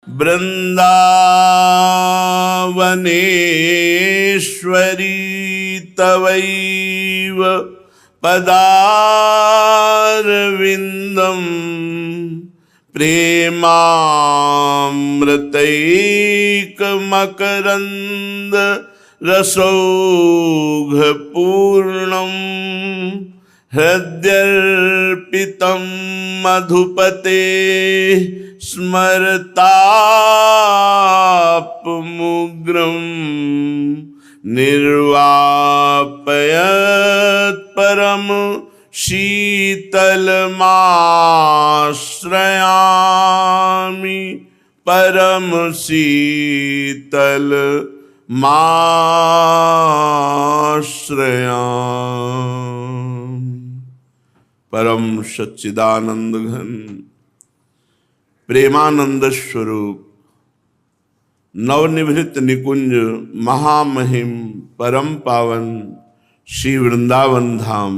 वृंदावनेश्वरी तवैव पदारविंदम प्रेमामृतैकमकरंद रसौघपूर्णं हृद्यर्पितं मधुपते स्मरतापमुग्रं निर्वापयत् परम शीतलमाश्रयामि परम शीतल माश्रयामि। परम सच्चिदानंद घन प्रेमानंद स्वरूप नवनिभृत निकुंज महामहिम परम पावन श्री वृंदावन धाम,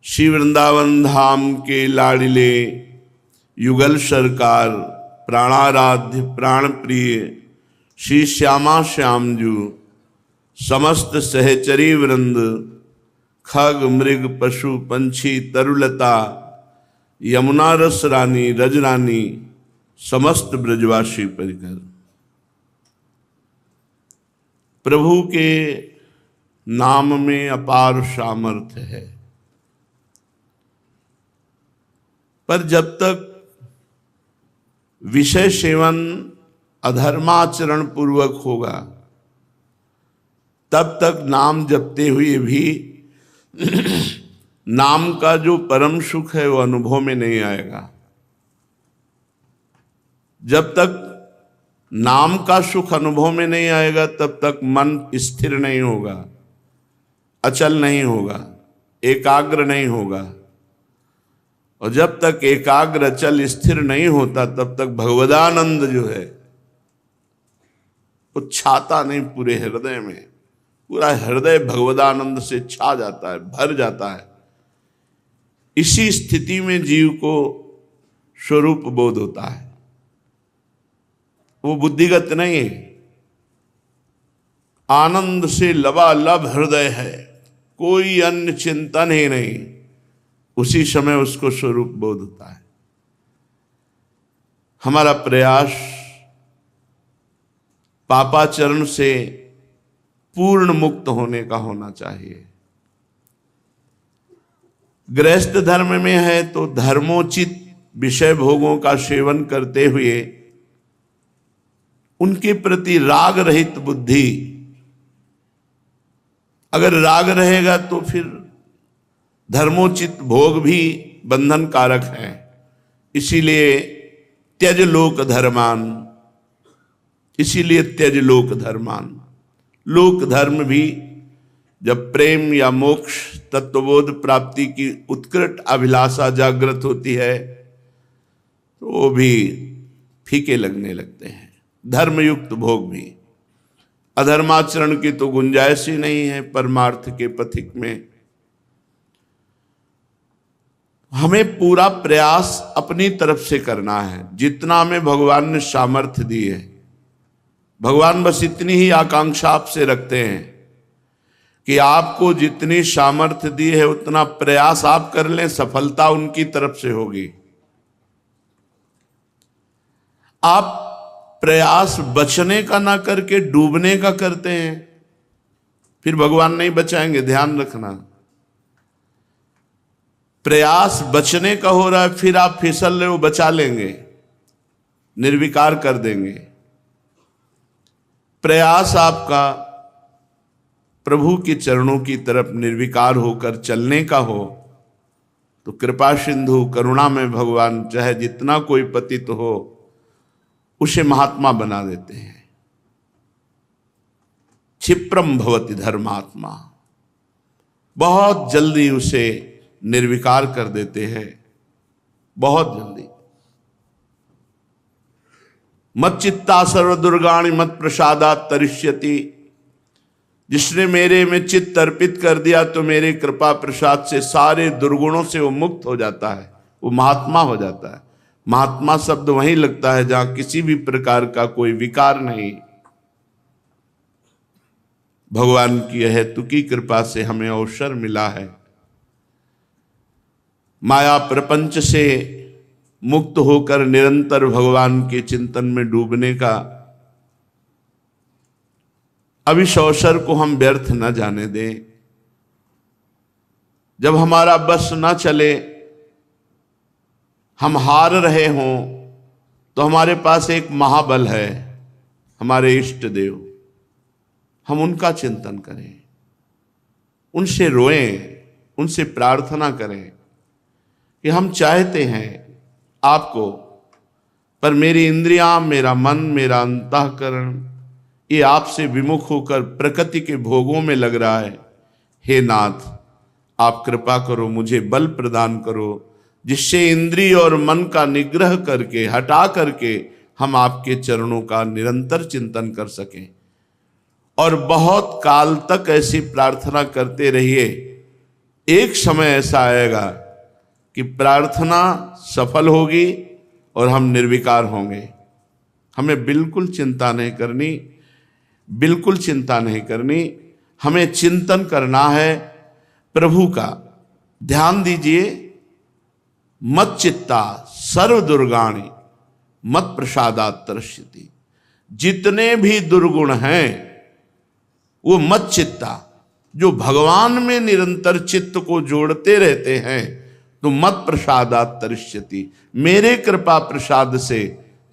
श्री वृंदावन धाम के लाडिले युगल सरकार प्राणाराध्य प्राण प्रिय श्री श्यामा श्यामजू, समस्त सहचरी वृंद, खग मृग पशु पंछी तरुलता, यमुना रस रानी रजरानी, समस्त ब्रजवासी परिकर, प्रभु के नाम में अपार सामर्थ्य है। पर जब तक विषय सेवन अधर्माचरण पूर्वक होगा तब तक नाम जपते हुए भी नाम का जो परम सुख है वो अनुभव में नहीं आएगा। जब तक नाम का सुख अनुभव में नहीं आएगा तब तक मन स्थिर नहीं होगा, अचल नहीं होगा, एकाग्र नहीं होगा। और जब तक एकाग्र अचल स्थिर नहीं होता तब तक भगवदानंद जो है वो छाता नहीं पूरे हृदय में। पूरा हृदय भगवदानंद से छा जाता है, भर जाता है। इसी स्थिति में जीव को स्वरूप बोध होता है। वो बुद्धिगत नहीं है, आनंद से लबालब हृदय है, कोई अन्य चिंतन ही नहीं। उसी समय उसको स्वरूप बोध होता है। हमारा प्रयास पापाचरण से पूर्ण मुक्त होने का होना चाहिए। गृहस्थ धर्म में है तो धर्मोचित विषय भोगों का सेवन करते हुए उनके प्रति राग रहित बुद्धि, अगर राग रहेगा तो फिर धर्मोचित भोग भी बंधन कारक है। इसीलिए त्यज लोक धर्मान, इसीलिए त्यज लोक धर्मान। लोक धर्म भी जब प्रेम या मोक्ष तत्वबोध प्राप्ति की उत्कृष्ट अभिलाषा जागृत होती है तो वो भी फीके लगने लगते हैं। धर्मयुक्त भोग भी, अधर्माचरण की तो गुंजाइश ही नहीं है परमार्थ के पथिक में। हमें पूरा प्रयास अपनी तरफ से करना है, जितना हमें भगवान ने सामर्थ्य दी है। भगवान बस इतनी ही आकांक्षा आपसे रखते हैं कि आपको जितनी सामर्थ्य दी है उतना प्रयास आप कर लें, सफलता उनकी तरफ से होगी। आप प्रयास बचने का ना करके डूबने का करते हैं, फिर भगवान नहीं बचाएंगे, ध्यान रखना। प्रयास बचने का हो रहा है, फिर आप फिसल रहे हो, बचा लेंगे, निर्विकार कर देंगे। प्रयास आपका प्रभु के चरणों की तरफ निर्विकार होकर चलने का हो तो कृपा सिंधु करुणा में भगवान चाहे जितना कोई पतित हो उसे महात्मा बना देते हैं। क्षिप्रम भवति धर्मात्मा, बहुत जल्दी उसे निर्विकार कर देते हैं, बहुत जल्दी। मत चित्ता सर्व दुर्गाणि मत प्रसादात् तरिष्यति। जिसने मेरे में चित्त अर्पित कर दिया तो मेरे कृपा प्रसाद से सारे दुर्गुणों से वो मुक्त हो जाता है, वो महात्मा हो जाता है। महात्मा शब्द वहीं लगता है जहां किसी भी प्रकार का कोई विकार नहीं। भगवान की हेतुकी कृपा से हमें अवसर मिला है माया प्रपंच से मुक्त होकर निरंतर भगवान के चिंतन में डूबने का। अब इस अवसर को हम व्यर्थ न जाने दें। जब हमारा बस न चले, हम हार रहे हों, तो हमारे पास एक महाबल है, हमारे इष्ट देव। हम उनका चिंतन करें, उनसे रोएं, उनसे प्रार्थना करें कि हम चाहते हैं आपको, पर मेरी इंद्रियां, मेरा मन, मेरा अंतःकरण ये आपसे विमुख होकर प्रकृति के भोगों में लग रहा है। हे नाथ, आप कृपा करो, मुझे बल प्रदान करो, जिससे इंद्रिय और मन का निग्रह करके, हटा करके हम आपके चरणों का निरंतर चिंतन कर सकें। और बहुत काल तक ऐसी प्रार्थना करते रहिए। एक समय ऐसा आएगा कि प्रार्थना सफल होगी और हम निर्विकार होंगे। हमें बिल्कुल चिंता नहीं करनी, बिल्कुल चिंता नहीं करनी। हमें चिंतन करना है प्रभु का। ध्यान दीजिए, मत चित्ता सर्व दुर्गाणि मत प्रसादात् तरस्यति। जितने भी दुर्गुण हैं वो मत चित्ता, जो भगवान में निरंतर चित्त को जोड़ते रहते हैं, तो मत प्रसादात् तरस्यति, मेरे कृपा प्रसाद से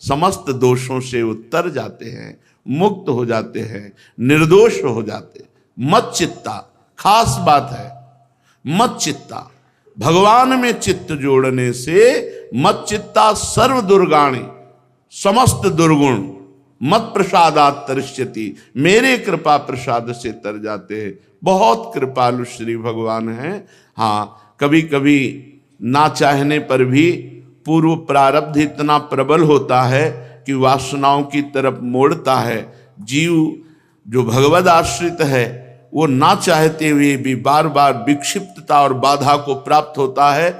समस्त दोषों से उत्तर जाते हैं, मुक्त हो जाते हैं, निर्दोष हो जाते। मत चित्ता खास बात है। मत चित्ता, भगवान में चित्त जोड़ने से मत चित्ता सर्व दुर्गाणि, समस्त दुर्गुण मत प्रसादात् तरस्यति, मेरे कृपा प्रसाद से तर जाते हैं। बहुत कृपालु श्री भगवान हैं। हाँ, कभी कभी ना चाहने पर भी पूर्व प्रारब्ध इतना प्रबल होता है कि वासनाओं की तरफ मोड़ता है। जीव जो भगवद आश्रित है वो ना चाहते हुए भी बार बार विक्षिप्तता और बाधा को प्राप्त होता है।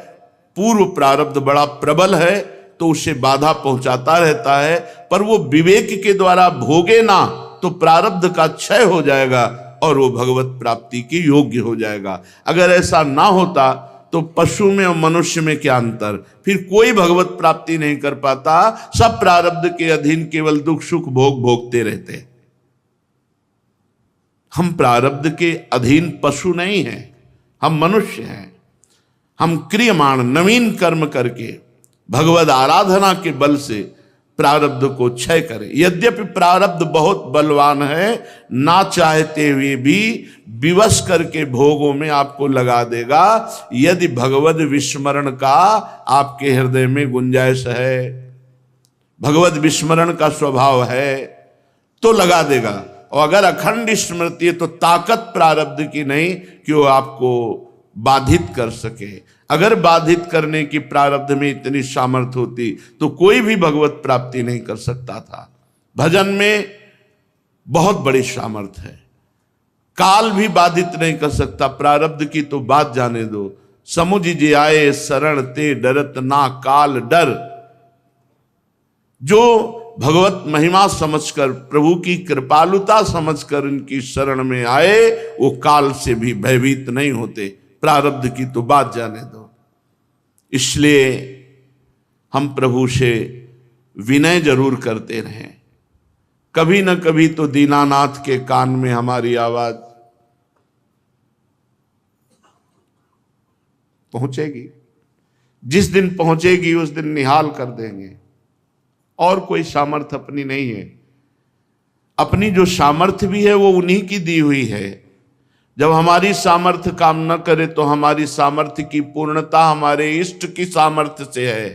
पूर्व प्रारब्ध बड़ा प्रबल है तो उसे बाधा पहुंचाता रहता है, पर वो विवेक के द्वारा भोगे ना तो प्रारब्ध का क्षय हो जाएगा और वो भगवत प्राप्ति के योग्य हो जाएगा। अगर ऐसा ना होता तो पशु में और मनुष्य में क्या अंतर? फिर कोई भगवत प्राप्ति नहीं कर पाता। सब प्रारब्ध के अधीन केवल दुख सुख भोग भोगते रहते। हम प्रारब्ध के अधीन पशु नहीं हैं, हम मनुष्य हैं। हम क्रियमाण नवीन कर्म करके भगवद आराधना के बल से प्रारब्ध को क्षय करें। यद्यपि प्रारब्ध बहुत बलवान है, ना चाहते हुए भी विवश करके भोगों में आपको लगा देगा। यदि भगवद विस्मरण का आपके हृदय में गुंजाइश है, भगवद विस्मरण का स्वभाव है, तो लगा देगा। और अगर अखंड स्मृति है तो ताकत प्रारब्ध की नहीं कि वो आपको बाधित कर सके। अगर बाधित करने की प्रारब्ध में इतनी सामर्थ्य होती तो कोई भी भगवत प्राप्ति नहीं कर सकता था। भजन में बहुत बड़ी सामर्थ्य है, काल भी बाधित नहीं कर सकता। प्रारब्ध की तो बात जाने दो। समुझ जे आए शरण ते डरत ना काल डर। जो भगवत महिमा समझकर, प्रभु की कृपालुता समझकर इनकी शरण में आए, वो काल से भी भयभीत नहीं होते। प्रारब्ध की तो बात जाने दो। इसलिए हम प्रभु से विनय जरूर करते रहें। कभी न कभी तो दीनानाथ के कान में हमारी आवाज पहुंचेगी। जिस दिन पहुंचेगी उस दिन निहाल कर देंगे। और कोई सामर्थ्य अपनी नहीं है। अपनी जो सामर्थ्य भी है वो उन्हीं की दी हुई है। जब हमारी सामर्थ्य काम न करे तो हमारी सामर्थ्य की पूर्णता हमारे इष्ट की सामर्थ्य से है।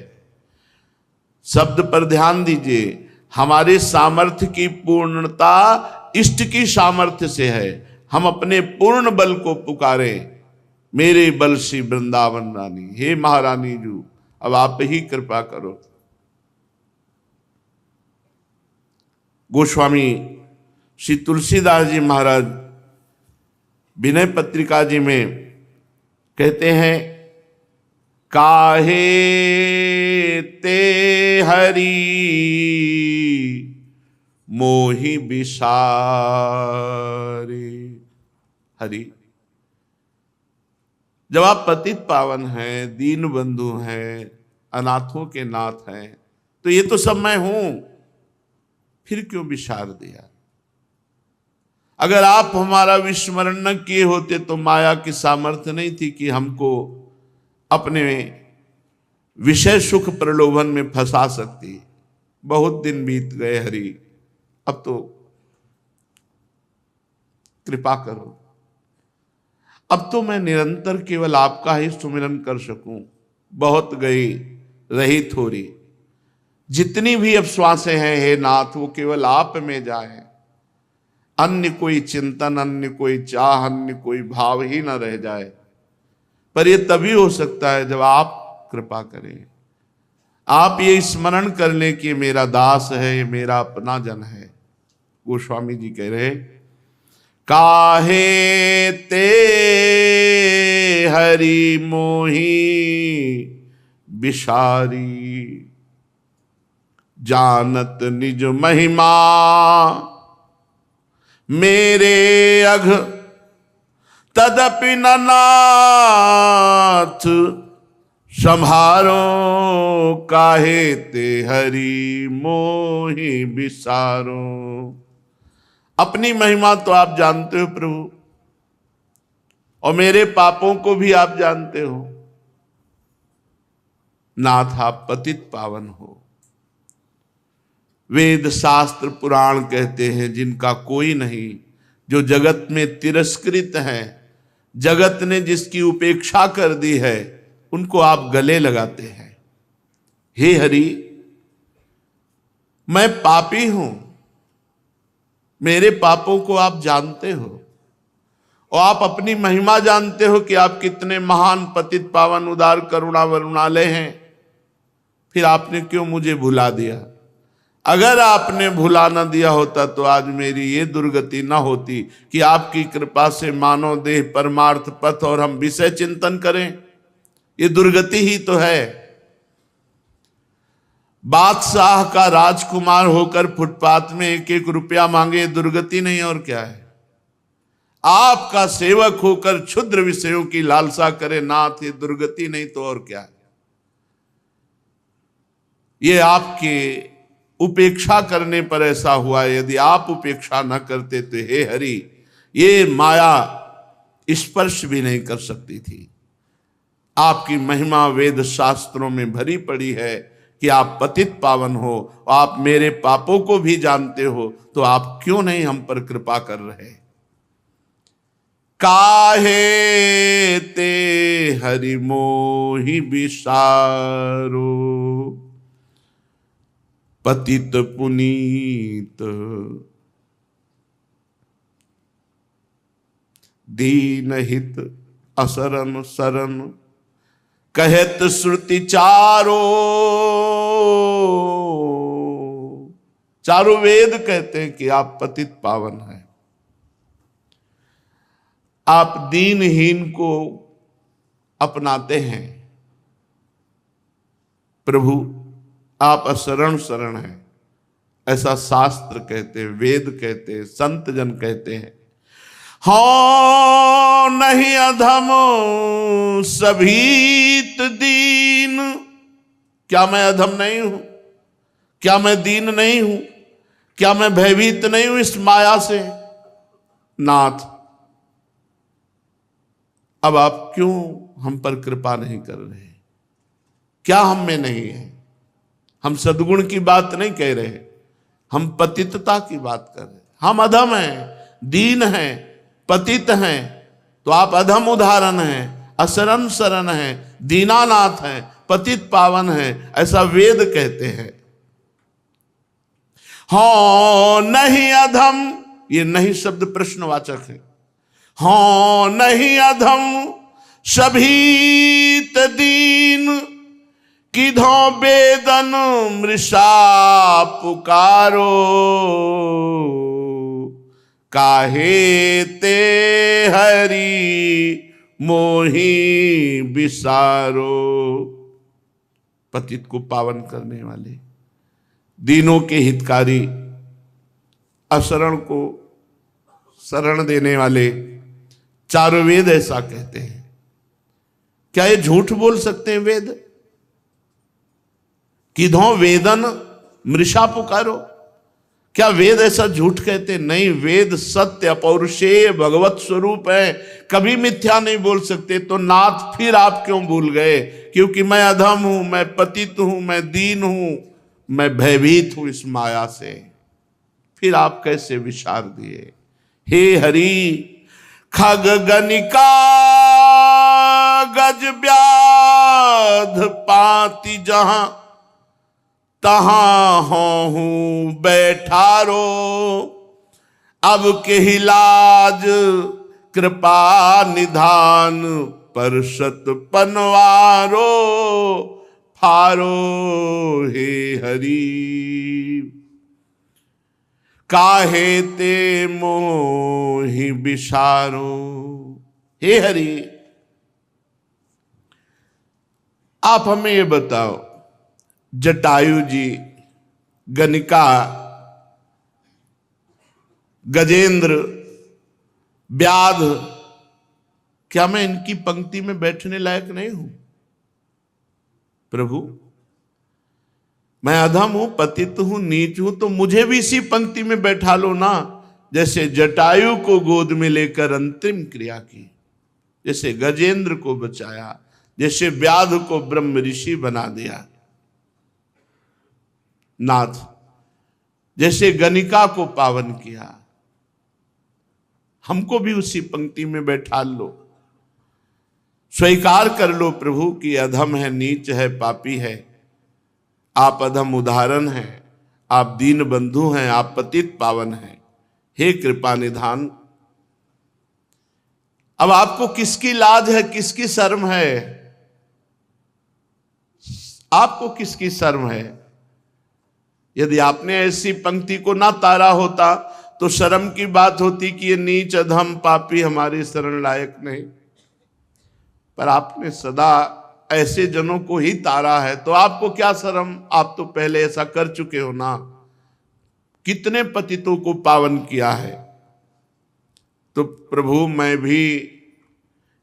शब्द पर ध्यान दीजिए, हमारे सामर्थ्य की पूर्णता इष्ट की सामर्थ्य से है। हम अपने पूर्ण बल को पुकारें, मेरे बल से वृंदावन रानी, हे महारानी जू अब आप ही कृपा करो। गोस्वामी श्री तुलसीदास जी महाराज विनय पत्रिका जी में कहते हैं काहे ते हरि मोहि बिसारे। हरि, जब आप पतित पावन हैं, दीन बंधु हैं, अनाथों के नाथ हैं, तो ये तो सब मैं हूं, फिर क्यों विसार दिया? अगर आप हमारा विस्मरण न किए होते तो माया की सामर्थ्य नहीं थी कि हमको अपने विषय सुख प्रलोभन में फंसा सकती। बहुत दिन बीत गए हरि, अब तो कृपा करो, अब तो मैं निरंतर केवल आपका ही सुमिरन कर सकूं। बहुत गई रही थोड़ी, जितनी भी अब श्वासें हैं हे नाथ, वो केवल आप में जाए। अन्य कोई चिंतन, अन्य कोई चाह, अन्य कोई भाव ही न रह जाए। पर ये तभी हो सकता है जब आप कृपा करें। आप ये स्मरण कर लें कि मेरा दास है, ये मेरा अपना जन है। गोस्वामी जी कह रहे, काहे ते हरि मोहि बिसारी, जानत निज महिमा मेरे अघ, तदपि न नाथ संहारो, काहे ते हरि मोहि बिसारो। अपनी महिमा तो आप जानते हो प्रभु, और मेरे पापों को भी आप जानते हो। नाथ आप पतित पावन हो। वेद शास्त्र पुराण कहते हैं जिनका कोई नहीं, जो जगत में तिरस्कृत है, जगत ने जिसकी उपेक्षा कर दी है, उनको आप गले लगाते हैं। हे हरि, मैं पापी हूं, मेरे पापों को आप जानते हो, और आप अपनी महिमा जानते हो कि आप कितने महान पतित पावन उदार करुणा वरुणालय हैं। फिर आपने क्यों मुझे भुला दिया? अगर आपने भुला न दिया होता तो आज मेरी ये दुर्गति न होती कि आपकी कृपा से मानव देह परमार्थ पथ और हम विषय चिंतन करें। ये दुर्गति ही तो है। बादशाह का राजकुमार होकर फुटपाथ में एक एक रुपया मांगे, दुर्गति नहीं और क्या है? आपका सेवक होकर क्षुद्र विषयों की लालसा करे नाथ, ये दुर्गति नहीं तो और क्या है? ये आपके उपेक्षा करने पर ऐसा हुआ। यदि आप उपेक्षा न करते तो हे हरि, ये माया स्पर्श भी नहीं कर सकती थी। आपकी महिमा वेद शास्त्रों में भरी पड़ी है कि आप पतित पावन हो, आप मेरे पापों को भी जानते हो, तो आप क्यों नहीं हम पर कृपा कर रहे? काहे ते हरि मोहि बिसारो, पतित पुनीत दीन हित असरन सरन, कहत श्रुति चारो। चारों वेद कहते हैं कि आप पतित पावन हैं। आप दीनहीन को अपनाते हैं प्रभु, आप अशरण शरण हैं, ऐसा शास्त्र कहते हैं, वेद कहते हैं, संत जन कहते हैं। हाँ नहीं अधम सभीत दीन, क्या मैं अधम नहीं हूं? क्या मैं दीन नहीं हूं? क्या मैं भयभीत नहीं हूं इस माया से? नाथ, अब आप क्यों हम पर कृपा नहीं कर रहे? क्या हम में नहीं है? हम सद्गुण की बात नहीं कह रहे, हम पतितता की बात कर रहे। हम अधम हैं, दीन हैं, पतित हैं, तो आप अधम उदाहरण हैं, असरन शरण हैं, दीनानाथ हैं, पतित पावन हैं, ऐसा वेद कहते हैं। हाँ नहीं अधम, ये नहीं शब्द प्रश्नवाचक है। हाँ नहीं अधम सभीत दीन, किधो बेदन मृषा पुकारो, काहे ते हरि मोहि बिसारो। पतित को पावन करने वाले, दीनों के हितकारी, अशरण को शरण देने वाले चारों वेद ऐसा कहते हैं। क्या ये झूठ बोल सकते हैं वेद? किधों वेदन मृषा पुकारो। क्या वेद ऐसा झूठ कहते? नहीं, वेद सत्य अपौरुषेय भगवत स्वरूप है, कभी मिथ्या नहीं बोल सकते। तो नाथ फिर आप क्यों भूल गए? क्योंकि मैं अधम हूं, मैं पतित हूं, मैं दीन हूं, मैं भयभीत हूं इस माया से। फिर आप कैसे विचार दिए? हे हरि, खग गनिका गज व्याध पाती जहां तहां हूं बैठारो। अब के हिलाज कृपा निधान परसत पनवारो। फारो हे हरि, काहे ते मोहि बिसारो। हे हरि, आप हमें ये बताओ, जटायु जी, गनिका, गजेंद्र, व्याध, क्या मैं इनकी पंक्ति में बैठने लायक नहीं हूं? प्रभु, मैं अधम हूं, पतित हूं, नीच हूं, तो मुझे भी इसी पंक्ति में बैठा लो ना। जैसे जटायु को गोद में लेकर अंतिम क्रिया की, जैसे गजेंद्र को बचाया, जैसे व्याध को ब्रह्म ऋषि बना दिया। नाथ, जैसे गनिका को पावन किया, हमको भी उसी पंक्ति में बैठा लो। स्वीकार कर लो प्रभु कि अधम है, नीच है, पापी है। आप अधम उदाहरण हैं, आप दीन बंधु हैं, आप पतित पावन हैं। हे कृपा निधान, अब आपको किसकी लाज है, किसकी शर्म है? आपको किसकी शर्म है? यदि आपने ऐसी पंक्ति को ना तारा होता तो शर्म की बात होती कि ये नीच अधम पापी हमारे शरण लायक नहीं। पर आपने सदा ऐसे जनों को ही तारा है, तो आपको क्या शर्म? आप तो पहले ऐसा कर चुके हो ना। कितने पतितों को पावन किया है। तो प्रभु, मैं भी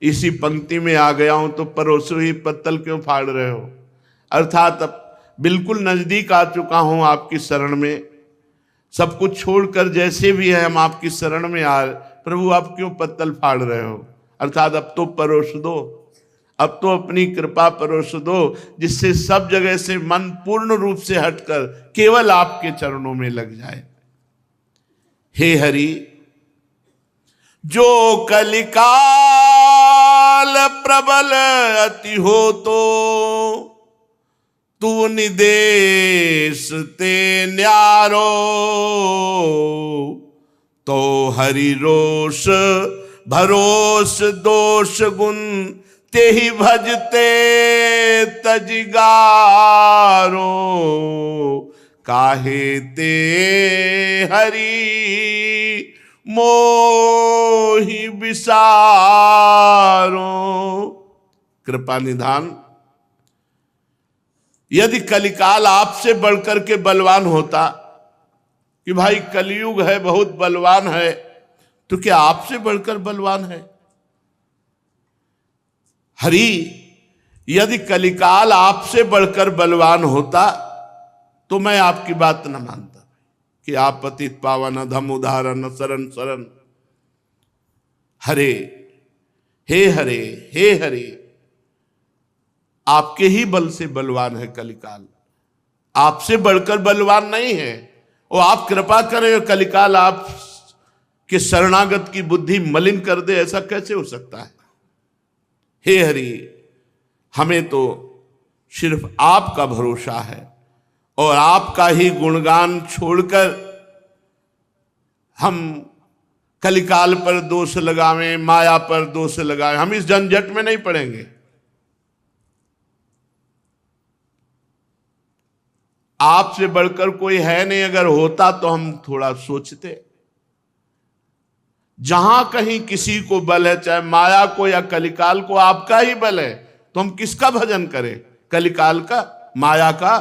इसी पंक्ति में आ गया हूं, तो परोसो ही पत्तल क्यों फाड़ रहे हो? अर्थात अब बिल्कुल नजदीक आ चुका हूं आपकी शरण में, सब कुछ छोड़कर जैसे भी है हम आपकी शरण में आ रहे। प्रभु, आप क्यों पत्तल फाड़ रहे हो? अर्थात अब तो परोस दो, अब तो अपनी कृपा परोस दो, जिससे सब जगह से मन पूर्ण रूप से हटकर केवल आपके चरणों में लग जाए। हे हरि, जो कलिकाल प्रबल अति हो तो तू निदेश ते न्यारो। तो हरि रोष भरोस दोष गुण ते ही भजते तजगारो। काहे ते हरि मोहि बिसारो। कृपा निधान, यदि कलिकाल आपसे बढ़कर के बलवान होता कि भाई कलयुग है, बहुत बलवान है, तो क्या आपसे बढ़कर बलवान है? हरि, यदि कलिकाल आपसे बढ़कर बलवान होता तो मैं आपकी बात न मानता कि आप पतित पावन अधम उदाहरण शरण शरण। हरे, हे हरे, हे हरे, आपके ही बल से बलवान है कलिकाल, आपसे बढ़कर बलवान नहीं है। और आप कृपा करें, कलिकाल आप के शरणागत की बुद्धि मलिन कर दे, ऐसा कैसे हो सकता है? हे हरि, हमें तो सिर्फ आपका भरोसा है और आपका ही गुणगान छोड़कर हम कलिकाल पर दोष लगावें, माया पर दोष लगावें, हम इस झंझट में नहीं पड़ेंगे। आपसे बढ़कर कोई है नहीं, अगर होता तो हम थोड़ा सोचते। जहां कहीं किसी को बल है, चाहे माया को या कलिकाल को, आपका ही बल है, तो हम किसका भजन करें? कलिकाल का, माया का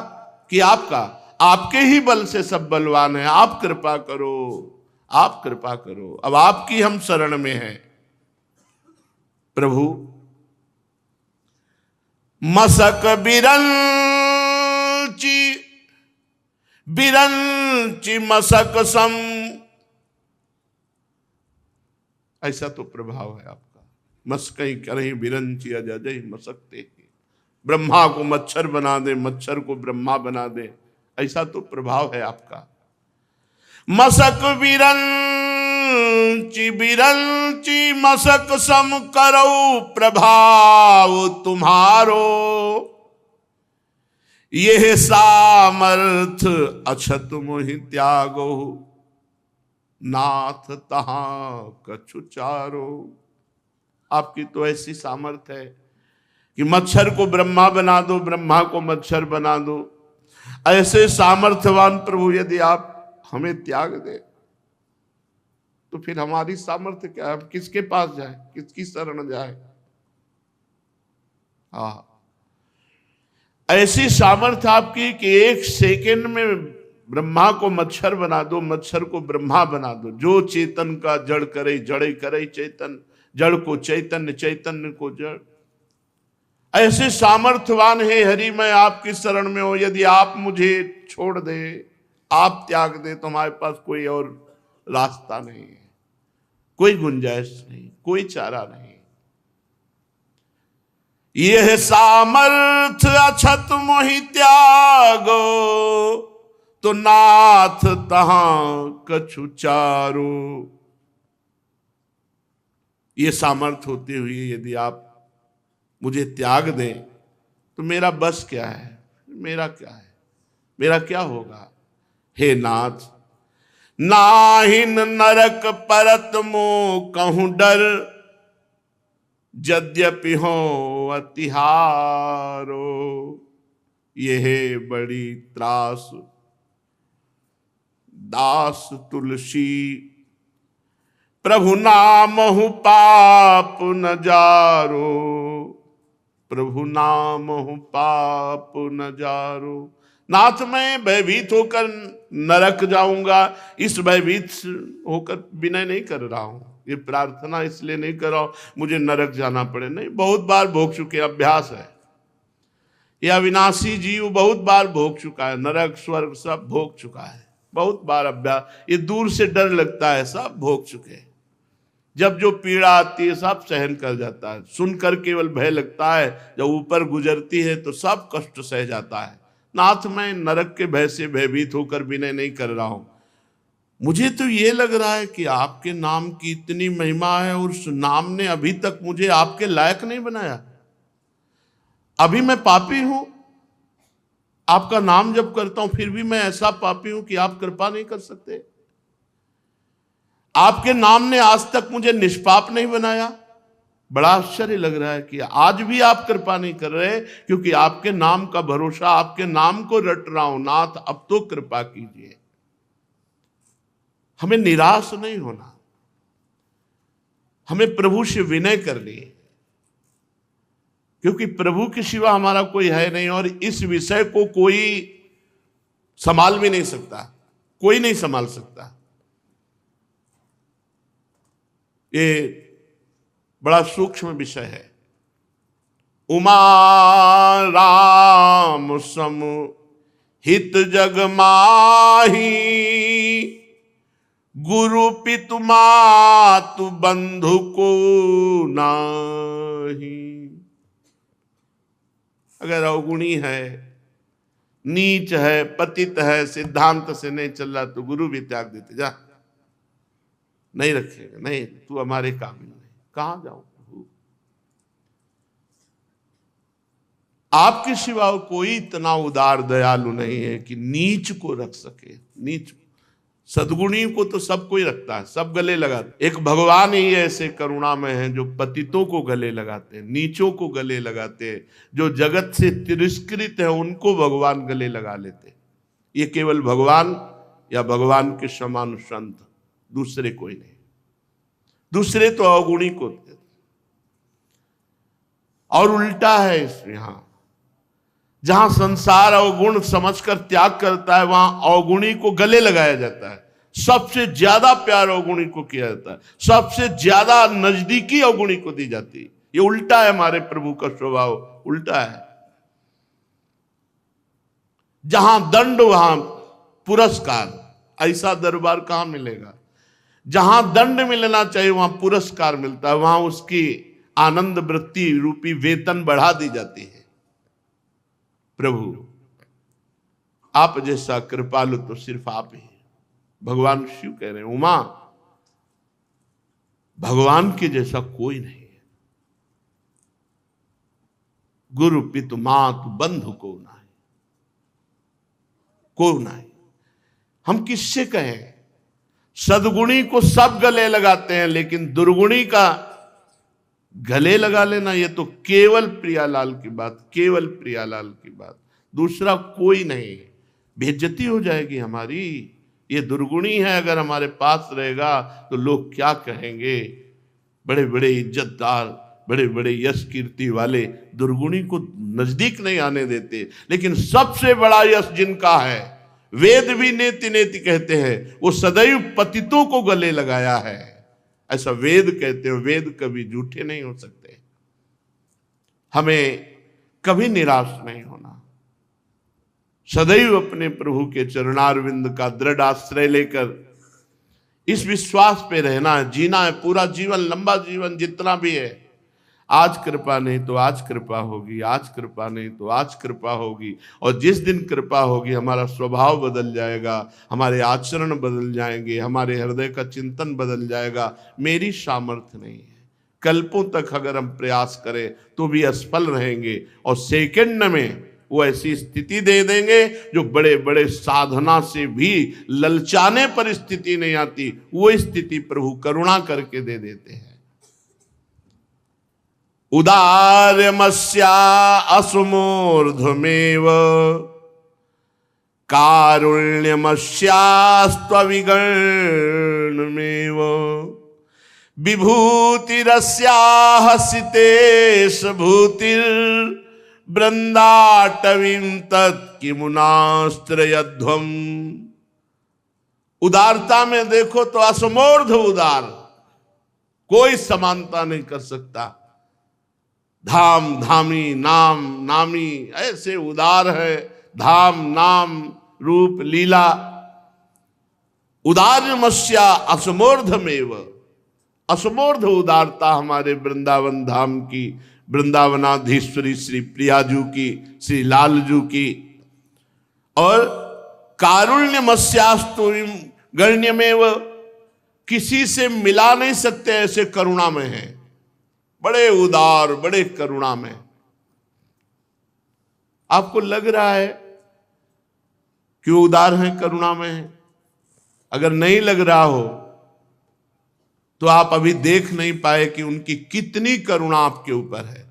कि आपका? आपके ही बल से सब बलवान है। आप कृपा करो, आप कृपा करो। अब आपकी हम शरण में हैं प्रभु। मसक बिरंची, बिरंची मसक सम, ऐसा तो प्रभाव है आपका। मस्कई करही बिरंची अजय मसकते, ब्रह्मा को मच्छर बना दे, मच्छर को ब्रह्मा बना दे, ऐसा तो प्रभाव है आपका। मसक बिरंची, बिरंची मसक सम करो प्रभाव तुम्हारो, यह सामर्थ अछत मोहि त्यागो, नाथ तहां कछु चारो। आपकी तो ऐसी सामर्थ है कि मच्छर को ब्रह्मा बना दो, ब्रह्मा को मच्छर बना दो। ऐसे सामर्थ्यवान प्रभु यदि आप हमें त्याग दे, तो फिर हमारी सामर्थ्य क्या है? हम किसके पास जाए, किसकी शरण जाए? हाँ, ऐसी सामर्थ्य आपकी कि एक सेकंड में ब्रह्मा को मच्छर बना दो, मच्छर को ब्रह्मा बना दो। जो चेतन का जड़ करे, जड़े करे चेतन, जड़ को चैतन्य, चैतन्य को जड़। ऐसे सामर्थ्यवान है हरि, मैं आपकी शरण में हूं। यदि आप मुझे छोड़ दे, आप त्याग दे, तो हमारे पास कोई और रास्ता नहीं है, कोई गुंजाइश नहीं, कोई चारा नहीं। यह सामर्थ अछत मोहि त्यागो, तो नाथ तहां कछु चारो। ये सामर्थ होते हुए यदि आप मुझे त्याग दें, तो मेरा बस क्या है, मेरा क्या है, मेरा क्या होगा? हे नाथ, नाहिन नरक परत मो कहूं डर, यद्यपि हो अतिहारो। यह बड़ी त्रास दास तुलसी, प्रभु नामहु पाप न जारो, प्रभु नामहु पाप न जारो। नाथ, मैं भयभीत होकर नरक जाऊंगा, इस भयभीत होकर विनय नहीं कर रहा हूं। ये प्रार्थना इसलिए नहीं कर रहा हूं मुझे नरक जाना पड़े, नहीं। बहुत बार भोग चुके, अभ्यास है। यह अविनाशी जीव बहुत बार भोग चुका है, नरक स्वर्ग सब भोग चुका है, बहुत बार अभ्यास। ये दूर से डर लगता है, सब भोग चुके। जब जो पीड़ा आती है सब सहन कर जाता है, सुनकर केवल भय लगता है, जब ऊपर गुजरती है तो सब कष्ट सह जाता है। नाथ, मैं नरक के भय से भयभीत होकर विनय नहीं कर रहा हूं। मुझे तो ये लग रहा है कि आपके नाम की इतनी महिमा है और उस नाम ने अभी तक मुझे आपके लायक नहीं बनाया। अभी मैं पापी हूं, आपका नाम जब करता हूं फिर भी मैं ऐसा पापी हूं कि आप कृपा नहीं कर सकते। आपके नाम ने आज तक मुझे निष्पाप नहीं बनाया। बड़ा आश्चर्य लग रहा है कि आज भी आप कृपा नहीं कर रहे, क्योंकि आपके नाम का भरोसा, आपके नाम को रट रहा हूं। नाथ, अब तो कृपा कीजिए। हमें निराश नहीं होना, हमें प्रभु से विनय करनी, क्योंकि प्रभु के सिवा हमारा कोई है नहीं, और इस विषय को कोई संभाल भी नहीं सकता, कोई नहीं संभाल सकता। ये बड़ा सूक्ष्म विषय है। उमा राम सम हित जग माही, गुरु पितु मातु बंधु को नाही। अगर अवगुणी है, नीच है, पतित है, सिद्धांत से नहीं चल रहा, तो गुरु भी त्याग देते, जा, नहीं रखेगा, नहीं, तू हमारे काबिल नहीं, कहां जाऊं प्रभु? आपके सिवा कोई इतना उदार दयालु नहीं है कि नीच को रख सके। नीच, सद्गुणी को तो सब कोई रखता है, सब गले लगाते। एक भगवान ही ऐसे करुणामय हैं जो पतितों को गले लगाते हैं, नीचों को गले लगाते हैं, जो जगत से तिरस्कृत है उनको भगवान गले लगा लेते हैं। ये केवल भगवान या भगवान के समान संत, दूसरे कोई नहीं। दूसरे तो अवगुणी को देते। और उल्टा है इसमें, यहां जहां संसार अवगुण समझकर त्याग करता है, वहां अवगुणी को गले लगाया जाता है। सबसे ज्यादा प्यार अवगुणी को किया जाता है, सबसे ज्यादा नजदीकी अवगुणी को दी जाती है। ये उल्टा है, हमारे प्रभु का स्वभाव उल्टा है। जहां दंड वहां पुरस्कार, ऐसा दरबार कहां मिलेगा। जहां दंड मिलना चाहिए वहां पुरस्कार मिलता है, वहां उसकी आनंद वृत्ति रूपी वेतन बढ़ा दी जाती है। प्रभु आप जैसा कृपालु तो सिर्फ आप ही। भगवान शिव कह रहे हैं, उमा भगवान के जैसा कोई नहीं है। गुरु पितु मातु बंधु को ना है, को ना है। हम किससे कहें। सदगुणी को सब गले लगाते हैं, लेकिन दुर्गुणी का गले लगा लेना ये तो केवल प्रियालाल की बात, केवल प्रियालाल की बात, दूसरा कोई नहीं। बेइज्जती हो जाएगी हमारी। ये दुर्गुणी है, अगर हमारे पास रहेगा तो लोग क्या कहेंगे। बड़े बड़े इज्जतदार, बड़े बड़े यश कीर्ति वाले दुर्गुणी को नजदीक नहीं आने देते। लेकिन सबसे बड़ा यश जिनका है, वेद भी नेति नेति कहते हैं, वो सदैव पतितों को गले लगाया है, ऐसा वेद कहते हैं। वेद कभी झूठे नहीं हो सकते। हमें कभी निराश नहीं होना, सदैव अपने प्रभु के चरणारविंद का दृढ़ आश्रय लेकर इस विश्वास पे रहना है, जीना है पूरा जीवन, लंबा जीवन जितना भी है। आज कृपा नहीं तो आज कृपा होगी, आज कृपा नहीं तो आज कृपा होगी। और जिस दिन कृपा होगी हमारा स्वभाव बदल जाएगा, हमारे आचरण बदल जाएंगे, हमारे हृदय का चिंतन बदल जाएगा। मेरी सामर्थ्य नहीं है, कल्पों तक अगर हम प्रयास करें तो भी असफल रहेंगे। और सेकंड में वो ऐसी स्थिति दे देंगे जो बड़े बड़े साधना से भी ललचाने पर स्थिति नहीं आती, वो स्थिति प्रभु करुणा करके दे देते हैं। उदार्यमस्या असमूर्ध्वमेव कारुण्यमस्यास्त्वविगर्णमेव विभूतिरस्याः सितेश भूतिर् वृंदाटवीं तत्किमुनास्त्रयध्वम्। उदारता में देखो तो असमूर्ध उदार, कोई समानता नहीं कर सकता। धाम धामी, नाम नामी, ऐसे उदार है। धाम नाम रूप लीला, उदार्यमस्या असमूर्धमेव। असमूर्ध उदारता हमारे वृंदावन धाम की, वृंदावनाधीश्वरी श्री प्रियाजू की, श्री लालजू की। और कारुण्यमस्यास्तु गण्यमेव, किसी से मिला नहीं सकते ऐसे करुणा में है। बड़े उदार, बड़े करुणा में। आपको लग रहा है कि वो उदार हैं, करुणा में है। अगर नहीं लग रहा हो तो आप अभी देख नहीं पाए कि उनकी कितनी करुणा आपके ऊपर है।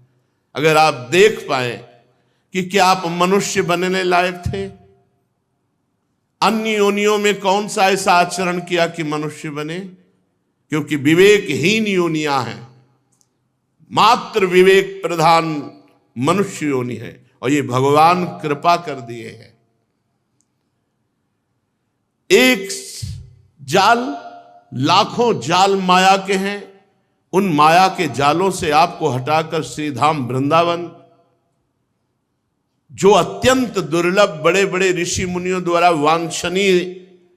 अगर आप देख पाए कि क्या आप मनुष्य बनने लायक थे, अन्य योनियों में कौन सा ऐसा आचरण किया कि मनुष्य बने। क्योंकि विवेकहीन योनियां हैं, मात्र विवेक प्रधान मनुष्य योनि है। और ये भगवान कृपा कर दिए हैं। एक जाल, लाखों जाल माया के हैं। उन माया के जालों से आपको हटाकर श्रीधाम वृंदावन, जो अत्यंत दुर्लभ, बड़े बड़े ऋषि मुनियों द्वारा वांछनीय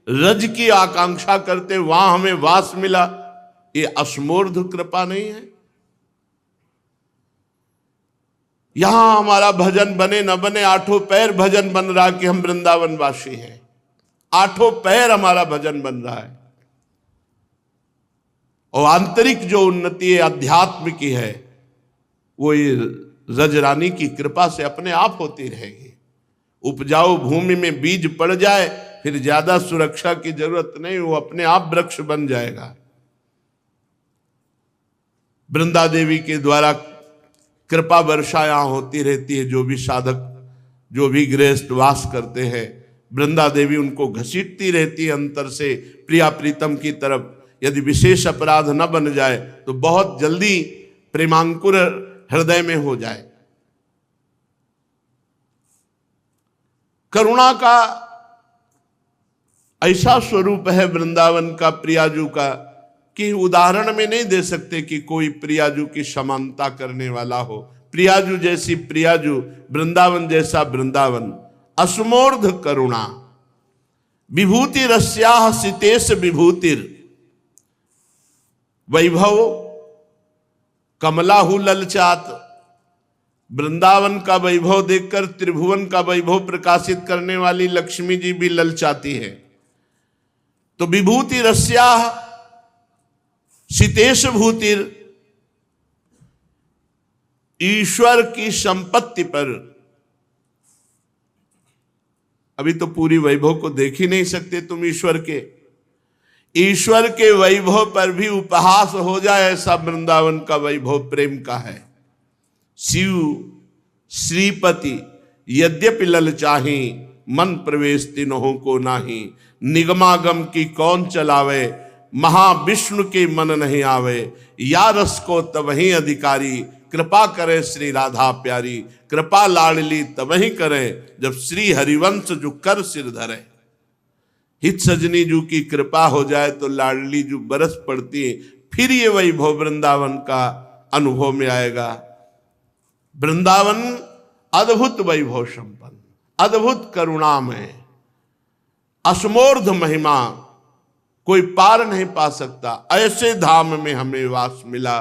रज की आकांक्षा करते, वहां हमें वास मिला। ये असमूर्ध कृपा नहीं है। यहां हमारा भजन बने न बने, आठों पैर भजन बन रहा कि हम वृंदावन वासी हैं। आठों पैर हमारा भजन बन रहा है। और आंतरिक जो उन्नति अध्यात्म की है, वो ये रजरानी की कृपा से अपने आप होती रहेगी। उपजाऊ भूमि में बीज पड़ जाए, फिर ज्यादा सुरक्षा की जरूरत नहीं, वो अपने आप वृक्ष बन जाएगा। वृंदा देवी के द्वारा कृपा वर्षा यहां होती रहती है। जो भी साधक, जो भी गृहस्थ वास करते हैं, वृंदा देवी उनको घसीटती रहती है अंतर से प्रिया प्रीतम की तरफ। यदि विशेष अपराध न बन जाए तो बहुत जल्दी प्रेमांकुर हृदय में हो जाए। करुणा का ऐसा स्वरूप है वृंदावन का, प्रियाजू का, कि उदाहरण में नहीं दे सकते कि कोई प्रियाजू की समानता करने वाला हो। प्रियाजू जैसी प्रियाजू, वृंदावन जैसा वृंदावन। असमोर्ध करुणा, विभूति रस्याह सितेश विभूतिर, वैभव कमलाहु ललचात। वृंदावन का वैभव देखकर त्रिभुवन का वैभव प्रकाशित करने वाली लक्ष्मी जी भी ललचाती है। तो विभूति रस्याह सितेश भूतिर, ईश्वर की संपत्ति पर, अभी तो पूरी वैभव को देख ही नहीं सकते तुम ईश्वर के वैभव पर भी उपहास हो जाए, ऐसा वृंदावन का वैभव प्रेम का है। शिव श्रीपति यद्यपि ललचाही, मन प्रवेश तिन्हों को नाही। निगमागम की कौन चलावे, महाविष्णु के मन नहीं आवे। या रस को तबही अधिकारी, कृपा करे श्री राधा प्यारी। कृपा लाडली तबही करे, जब श्री हरिवंश जो कर सिर धरे। हित सजनी जू की कृपा हो जाए तो लाडली जू बरस पड़ती है, फिर ये वैभव वृंदावन का अनुभव में आएगा। वृंदावन अद्भुत वैभव संपन्न, अद्भुत करुणा में, असमोर्ध महिमा, कोई पार नहीं पा सकता। ऐसे धाम में हमें वास मिला।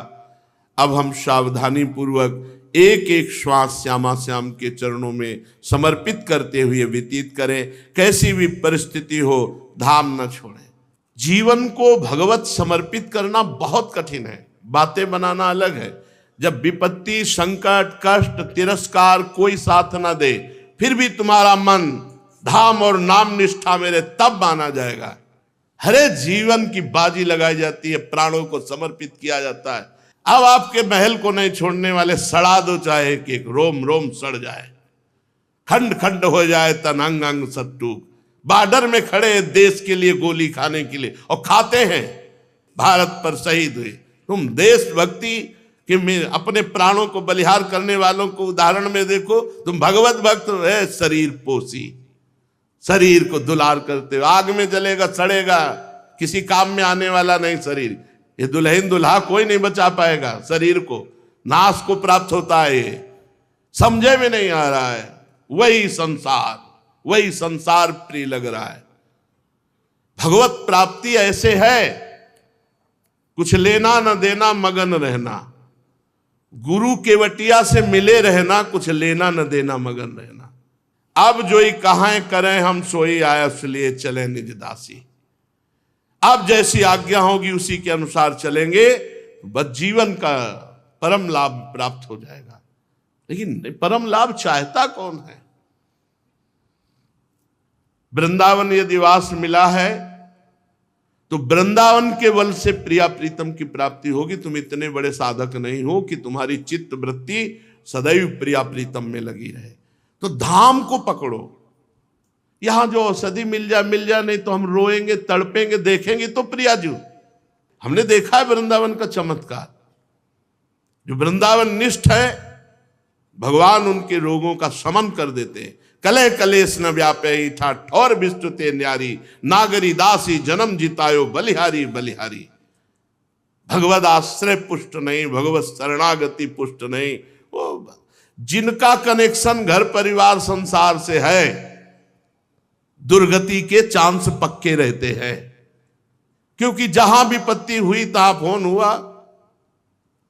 अब हम सावधानी पूर्वक एक एक श्वास श्यामा श्याम के चरणों में समर्पित करते हुए व्यतीत करें। कैसी भी परिस्थिति हो, धाम न छोड़ें। जीवन को भगवत समर्पित करना बहुत कठिन है, बातें बनाना अलग है। जब विपत्ति, संकट, कष्ट, तिरस्कार कोई साथ ना दे, फिर भी तुम्हारा मन धाम और नाम निष्ठा मेरे, तब माना जाएगा। हरे जीवन की बाजी लगाई जाती है, प्राणों को समर्पित किया जाता है। अब आपके महल को नहीं छोड़ने वाले सड़ा दो, चाहे एक एक रोम रोम सड़ जाए, खंड खंड हो जाए तन अंग अंग सत्तूक। बॉर्डर में खड़े देश के लिए गोली खाने के लिए, और खाते हैं, भारत पर शहीद हुए। तुम देशभक्ति कि अपने प्राणों को बलिहार करने वालों को उदाहरण में देखो। तुम भगवत भक्त है, शरीर पोसी, शरीर को दुलार करते हो। आग में जलेगा, सड़ेगा, किसी काम में आने वाला नहीं शरीर। ये दुल्हन दुल्हा कोई नहीं बचा पाएगा। शरीर को नाश को प्राप्त होता है, ये समझे में नहीं आ रहा है। वही संसार प्रिय लग रहा है। भगवत प्राप्ति ऐसे है, कुछ लेना न देना, मगन रहना। गुरु केवटिया से मिले रहना, कुछ लेना न देना, मगन रहना। अब जोई कहां करें हम, सोई आया इसलिए चले निज दासी। अब जैसी आज्ञा होगी उसी के अनुसार चलेंगे, बस जीवन का परम लाभ प्राप्त हो जाएगा। लेकिन परम लाभ चाहता कौन है? वृंदावन यदि वास मिला है तो वृंदावन के बल से प्रिया प्रीतम की प्राप्ति होगी। तुम इतने बड़े साधक नहीं हो कि तुम्हारी चित्त वृत्ति सदैव प्रिया प्रीतम में लगी रहे। तो धाम को पकड़ो। यहां जो औषधि मिल जाए, नहीं तो हम रोएंगे, तड़पेंगे, देखेंगे तो प्रियाजू। हमने देखा है वृंदावन का चमत्कार। जो वृंदावन निष्ठ है, भगवान उनके रोगों का शमन कर देते हैं। कले कलेश न व्यापे ठाठ और विस्तुते न्यारी, नागरी दासी जन्म जितायो बलिहारी बलिहारी। भगवद आश्रय पुष्ट नहीं, भगवत शरणागति पुष्ट नहीं। वो जिनका कनेक्शन घर परिवार संसार से है, दुर्गति के चांस पक्के रहते हैं। क्योंकि जहां विपत्ति हुई तहां फोन हुआ।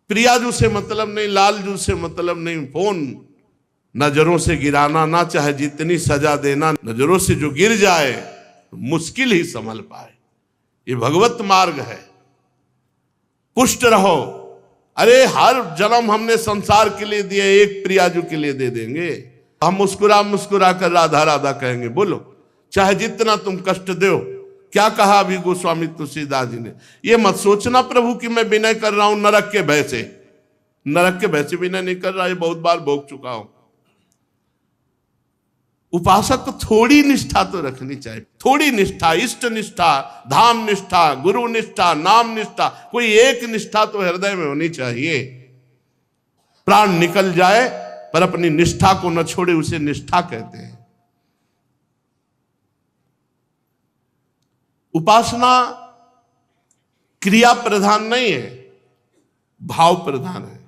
प्रियाजू से मतलब नहीं, लालजू से मतलब नहीं, फोन। नजरों से गिराना ना, चाहे जितनी सजा देना, नजरों से जो गिर जाए तो मुश्किल ही संभल पाए। ये भगवत मार्ग है। पुष्ट रहो। अरे हर जन्म हमने संसार के लिए दिए, एक प्रियाजू के लिए दे देंगे। हम मुस्कुरा मुस्कुरा कर राधा राधा कहेंगे। बोलो, चाहे जितना तुम कष्ट दो। क्या कहा अभी गोस्वामी तुलसीदास जी ने? ये मत सोचना प्रभु कि मैं विनय कर रहा हूं नरक के भय से। नरक के भय से विनय नहीं कर रहा, ये बहुत बार भोग चुका हूं। उपासक को थोड़ी निष्ठा तो रखनी चाहिए, थोड़ी निष्ठा, इष्ट निष्ठा, धाम निष्ठा, गुरु निष्ठा, नाम निष्ठा, कोई एक निष्ठा तो हृदय में होनी चाहिए। प्राण निकल जाए पर अपनी निष्ठा को न छोड़े, उसे निष्ठा कहते हैं। उपासना क्रिया प्रधान नहीं है, भाव प्रधान है।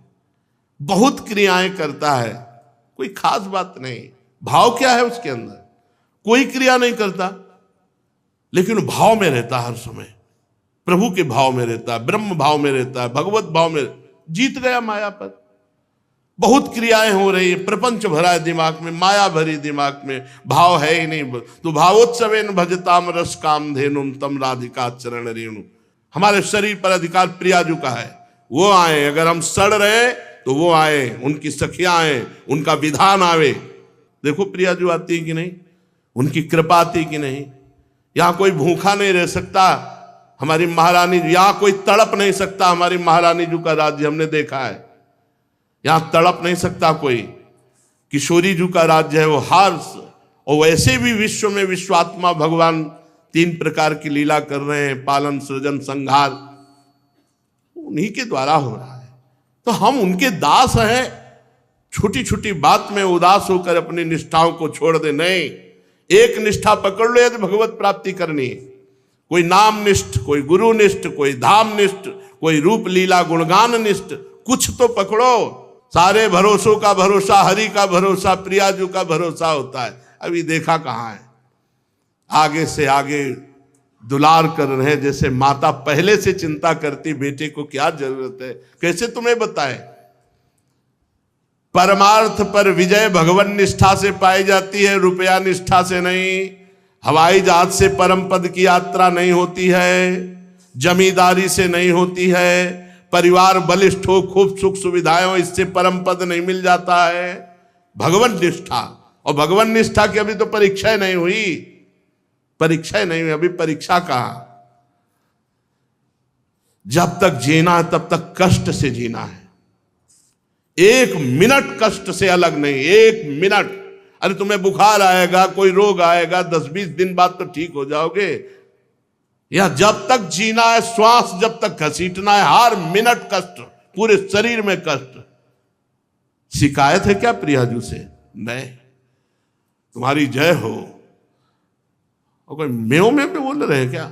बहुत क्रियाएं करता है, कोई खास बात नहीं। भाव क्या है उसके अंदर? कोई क्रिया नहीं करता लेकिन भाव में रहता है, हर समय प्रभु के भाव में रहता है, ब्रह्म भाव में रहता है, भगवत भाव में। जीत गया माया पर। बहुत क्रियाएं हो रही है, प्रपंच भरा है दिमाग में, माया भरी दिमाग में, भाव है ही नहीं। तो भावोत्सवेन भजताम रस काम धेनुम तम राधिका चरण रेणु। हमारे शरीर पर अधिकार प्रियाजू का है, वो आए। अगर हम सड़ रहे तो वो आए, उनकी सखियां आए, उनका विधान आवे। देखो प्रियाजू आती है कि नहीं, उनकी कृपा आती है कि नहीं। यहां कोई भूखा नहीं रह सकता, हमारी महारानी। यहां कोई तड़प नहीं सकता, हमारी महारानी जी का राज्य हमने देखा है। यहां तड़प नहीं सकता कोई। किशोरी जी का राज्य है वो हार्स। और वैसे भी विश्व में विश्वात्मा भगवान 3 प्रकार की लीला कर रहे हैं, पालन, सृजन, संहार, उन्हीं के द्वारा हो रहा है। तो हम उनके दास हैं। छोटी छोटी बात में उदास होकर अपनी निष्ठाओं को छोड़ दे, नहीं। एक निष्ठा पकड़ लो यदि भगवत प्राप्ति करनी है। कोई नाम निष्ठ, कोई गुरु निष्ठ, कोई धाम निष्ठ, कोई रूप लीला गुणगान निष्ठ, कुछ तो पकड़ो। सारे भरोसों का भरोसा हरि का भरोसा, प्रियाजू का भरोसा होता है। अभी देखा कहां है, आगे से आगे दुलार कर रहे हैं। जैसे माता पहले से चिंता करती, बेटे को क्या जरूरत है, कैसे तुम्हें बताए। परमार्थ पर विजय भगवान निष्ठा से पाई जाती है, रुपया निष्ठा से नहीं। हवाई जहाज से परम पद की यात्रा नहीं होती है, जमींदारी से नहीं होती है, परिवार बलिष्ठ हो, खूब सुख सुविधाएं हो, इससे परम पद नहीं मिल जाता है। भगवान निष्ठा। और भगवान निष्ठा की अभी तो परीक्षा नहीं हुई, परीक्षा नहीं हुई, अभी परीक्षा कहां। जब तक जीना है तब तक कष्ट से जीना है। 1 मिनट कष्ट से अलग नहीं, 1 मिनट। अरे तुम्हें बुखार आएगा, कोई रोग आएगा, 10-20 दिन बाद तो ठीक हो जाओगे। या जब तक जीना है, श्वास जब तक घसीटना है, हर मिनट कष्ट, पूरे शरीर में कष्ट। शिकायत है क्या प्रियाजू से? नहीं, तुम्हारी जय हो। और कोई मेव में भी बोल रहे हैं क्या?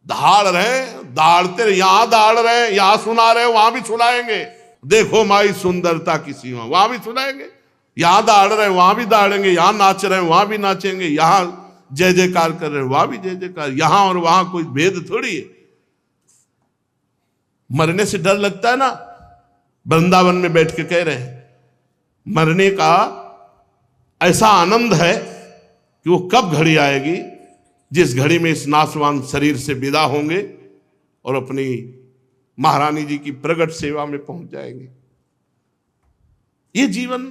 दहाड़ रहे, दहाड़ते रहे, यहां दहाड़ रहे, यहां सुना रहे, वहां भी सुनाएंगे। देखो माई सुंदरता की सीमा, वहां भी सुनाएंगे। यहां दहाड़ रहे वहां भी दहाड़ेंगे, यहां नाच रहे वहां भी नाचेंगे, यहां जय जयकार कर रहे वहां भी जय जयकार। यहां और वहां कोई भेद थोड़ी है। मरने से डर लगता है ना, वृंदावन में बैठ के कह रहे हैं। मरने का ऐसा आनंद है कि वो कब घड़ी आएगी जिस घड़ी में इस नाशवान शरीर से विदा होंगे और अपनी महारानी जी की प्रगट सेवा में पहुंच जाएंगे। ये जीवन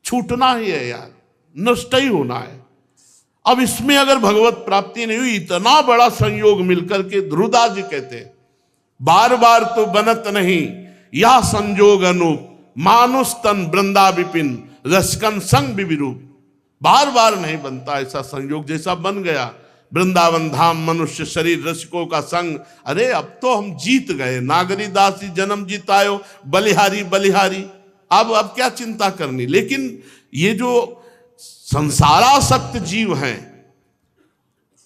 छूटना ही है यार, नष्ट ही होना है। अब इसमें अगर भगवत प्राप्ति नहीं हुई, इतना बड़ा संयोग मिलकर के, ध्रुवदास जी कहते हैं, बार बार तो बनत नहीं या संजोग अनूप, मानुष तन वृंदा विपिन रसकन संग विरूप। बार बार नहीं बनता ऐसा संयोग जैसा बन गया वृंदावन धाम, मनुष्य शरीर, रसिकों का संग। अरे अब तो हम जीत गए, नागरी दासी जन्म जीतायो, बलिहारी बलिहारी। अब क्या चिंता करनी। लेकिन ये जो संसारासक्त जीव हैं,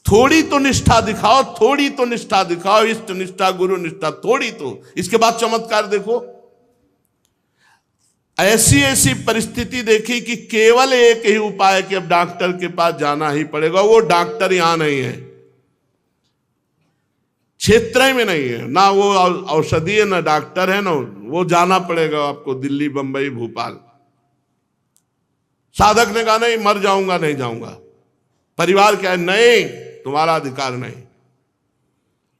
थोड़ी तो निष्ठा दिखाओ, थोड़ी तो निष्ठा दिखाओ, इष्ट निष्ठा, गुरु निष्ठा, थोड़ी तो। इसके बाद चमत्कार देखो। ऐसी ऐसी परिस्थिति देखी कि केवल एक ही उपाय कि अब डॉक्टर के पास जाना ही पड़ेगा। वो डॉक्टर यहां नहीं है, क्षेत्र में नहीं है, ना वो औषधि है, ना डॉक्टर है, ना वो। जाना पड़ेगा आपको दिल्ली, बंबई, भोपाल। साधक ने कहा नहीं, मर जाऊंगा, नहीं जाऊंगा। परिवार क्या है, नहीं, तुम्हारा अधिकार नहीं।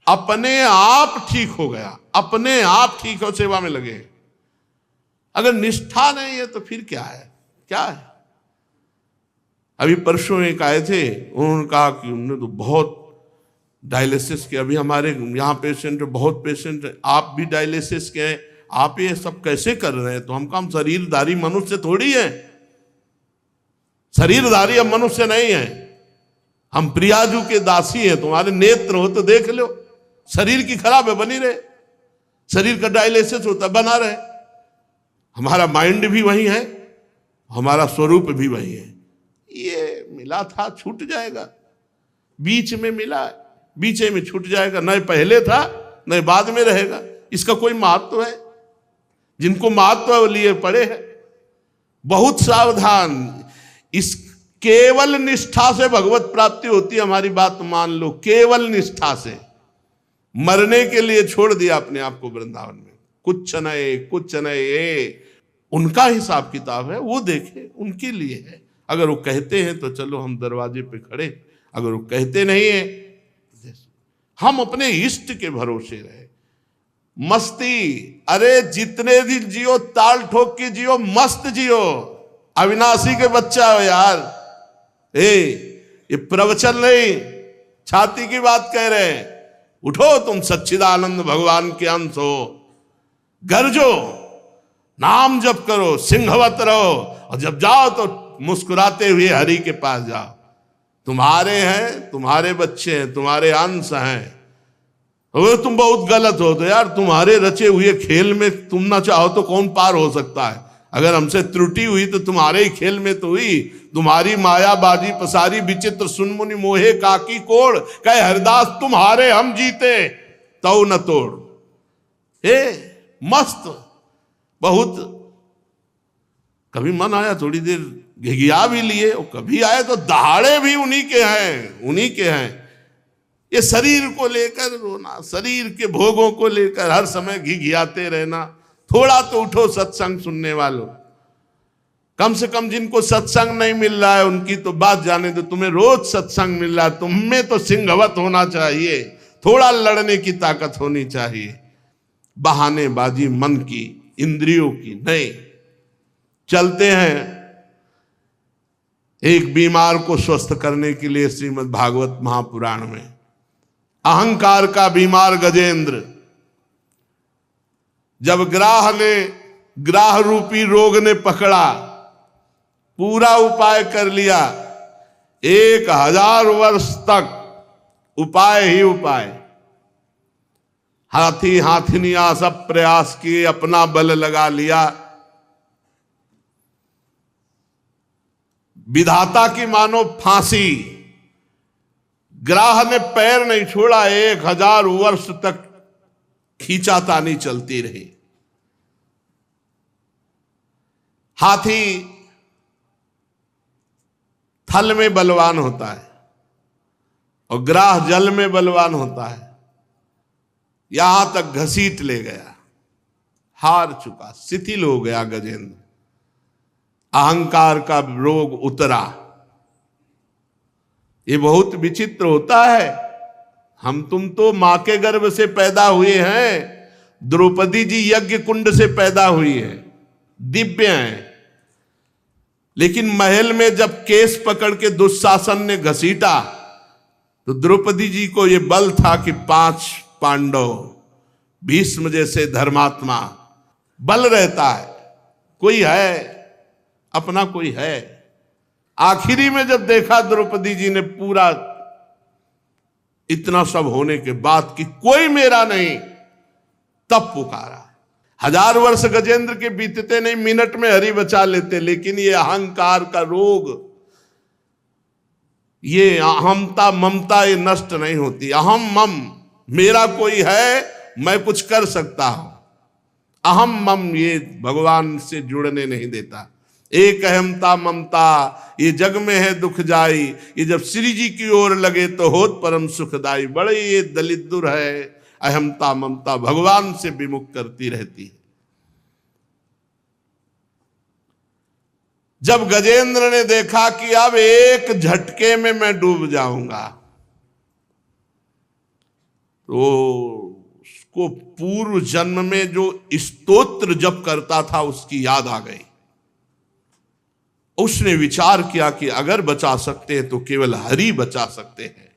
अपने आप ठीक हो गया, अपने आप ठीक हो, सेवा में लगे। अगर निष्ठा नहीं है तो फिर क्या है, क्या है। अभी परसों एक आए थे, उन्होंने कहा कि उन्होंने तो बहुत डायलिसिस किया। अभी हमारे यहाँ पेशेंट, बहुत पेशेंट, आप भी डायलिसिस के हैं, आप ये सब कैसे कर रहे हैं? तो हम शरीरधारी मनुष्य थोड़ी है। शरीरधारी हम मनुष्य नहीं है, हम प्रियाजू के दासी हैं। तुम्हारे नेत्र हो तो देख लो, शरीर की खराब है बनी रहे, शरीर का डायलिसिस होता बना रहे। हमारा माइंड भी वही है, हमारा स्वरूप भी वही है। ये मिला था छूट जाएगा, बीच में मिला, बीच में छूट जाएगा, न पहले था न बाद में रहेगा। इसका कोई महत्व है? जिनको महत्व है वो लिए पड़े हैं। बहुत सावधान, इस केवल निष्ठा से भगवत प्राप्ति होती है। हमारी बात मान लो, केवल निष्ठा से। मरने के लिए छोड़ दिया अपने आप को वृंदावन में, कुछ नए कुछ नए, उनका हिसाब किताब है, वो देखे, उनके लिए है। अगर वो कहते हैं तो चलो हम दरवाजे पे खड़े, अगर वो कहते नहीं है, हम अपने इष्ट के भरोसे रहे। मस्ती, अरे जितने दिन जियो ताल ठोक के जियो, मस्त जियो। अविनाशी के बच्चा हो यार, ये प्रवचन नहीं, छाती की बात कह रहे हैं। उठो, तुम सच्चिदानंद भगवान के अंश हो, गरजो, नाम जप करो, सिंहवत रहो, और जब जाओ तो मुस्कुराते हुए हरि के पास जाओ। तुम्हारे हैं, तुम्हारे बच्चे हैं, तुम्हारे अंश हैं। अगर तुम बहुत गलत हो तो यार तुम्हारे रचे हुए खेल में तुम ना चाहो तो कौन पार हो सकता है? अगर हमसे त्रुटि हुई तो तुम्हारे ही खेल में तो हुई। तुम्हारी माया बाजी पसारी विचित्र सुनमुनि मोहे काकी कोड़, कहे हरदास तुम्हारे हम जीते तो न तोड़। हे मस्त, बहुत कभी मन आया थोड़ी देर घिघिया भी लिए, और कभी आए तो दहाड़े भी उन्हीं के हैं, उन्हीं के हैं। ये शरीर को लेकर रोना, शरीर के भोगों को लेकर हर समय घिघियाते रहना। थोड़ा तो उठो सत्संग सुनने वालों, कम से कम जिनको सत्संग नहीं मिल रहा है उनकी तो बात जाने दो, तुम्हें रोज सत्संग मिल रहा है, तुम्हें तो सिंहवत होना चाहिए, थोड़ा लड़ने की ताकत होनी चाहिए। बहानेबाजी मन की, इंद्रियों की नहीं। चलते हैं एक बीमार को स्वस्थ करने के लिए श्रीमद् भागवत महापुराण में। अहंकार का बीमार गजेंद्र, जब ग्राह रूपी रोग ने पकड़ा, पूरा उपाय कर लिया, 1000 वर्ष तक उपाय ही उपाय, हाथी हाथिनिया सब प्रयास किए, अपना बल लगा लिया। विधाता की मानो फांसी, ग्राह ने पैर नहीं छोड़ा, 1000 वर्ष तक खींचातानी चलती रही। हाथी थल में बलवान होता है और ग्राह जल में बलवान होता है। यहां तक घसीट ले गया, हार चुका, शिथिल हो गया गजेंद्र। अहंकार का रोग उतरा। ये बहुत विचित्र होता है। हम तुम तो मां के गर्भ से पैदा हुए हैं, द्रौपदी जी यज्ञ कुंड से पैदा हुई है, दिव्य हैं। लेकिन महल में जब केस पकड़ के दुशासन ने घसीटा तो द्रौपदी जी को यह बल था कि 5 पांडव, भीष्म जैसे धर्मात्मा, बल रहता है, कोई है, अपना कोई है। आखिरी में जब देखा द्रौपदी जी ने पूरा इतना सब होने के बाद कि कोई मेरा नहीं, तब पुकारा। 1000 वर्ष गजेंद्र के बीतते नहीं, मिनट में हरि बचा लेते। लेकिन ये अहंकार का रोग, ये अहमता ममता, ये नष्ट नहीं होती। अहम मम, मेरा कोई है, मैं कुछ कर सकता हूं। अहम मम ये भगवान से जुड़ने नहीं देता। एक अहमता ममता ये जग में है दुख जाई, ये जब श्री जी की ओर लगे तो होत परम सुखदाई। बड़े ये दलिद्र है, अहमता ममता भगवान से विमुख करती रहती है। जब गजेंद्र ने देखा कि अब एक झटके में मैं डूब जाऊंगा, तो उसको पूर्व जन्म में जो स्तोत्र जप करता था उसकी याद आ गई। उसने विचार किया कि अगर बचा सकते हैं तो केवल हरि बचा सकते हैं।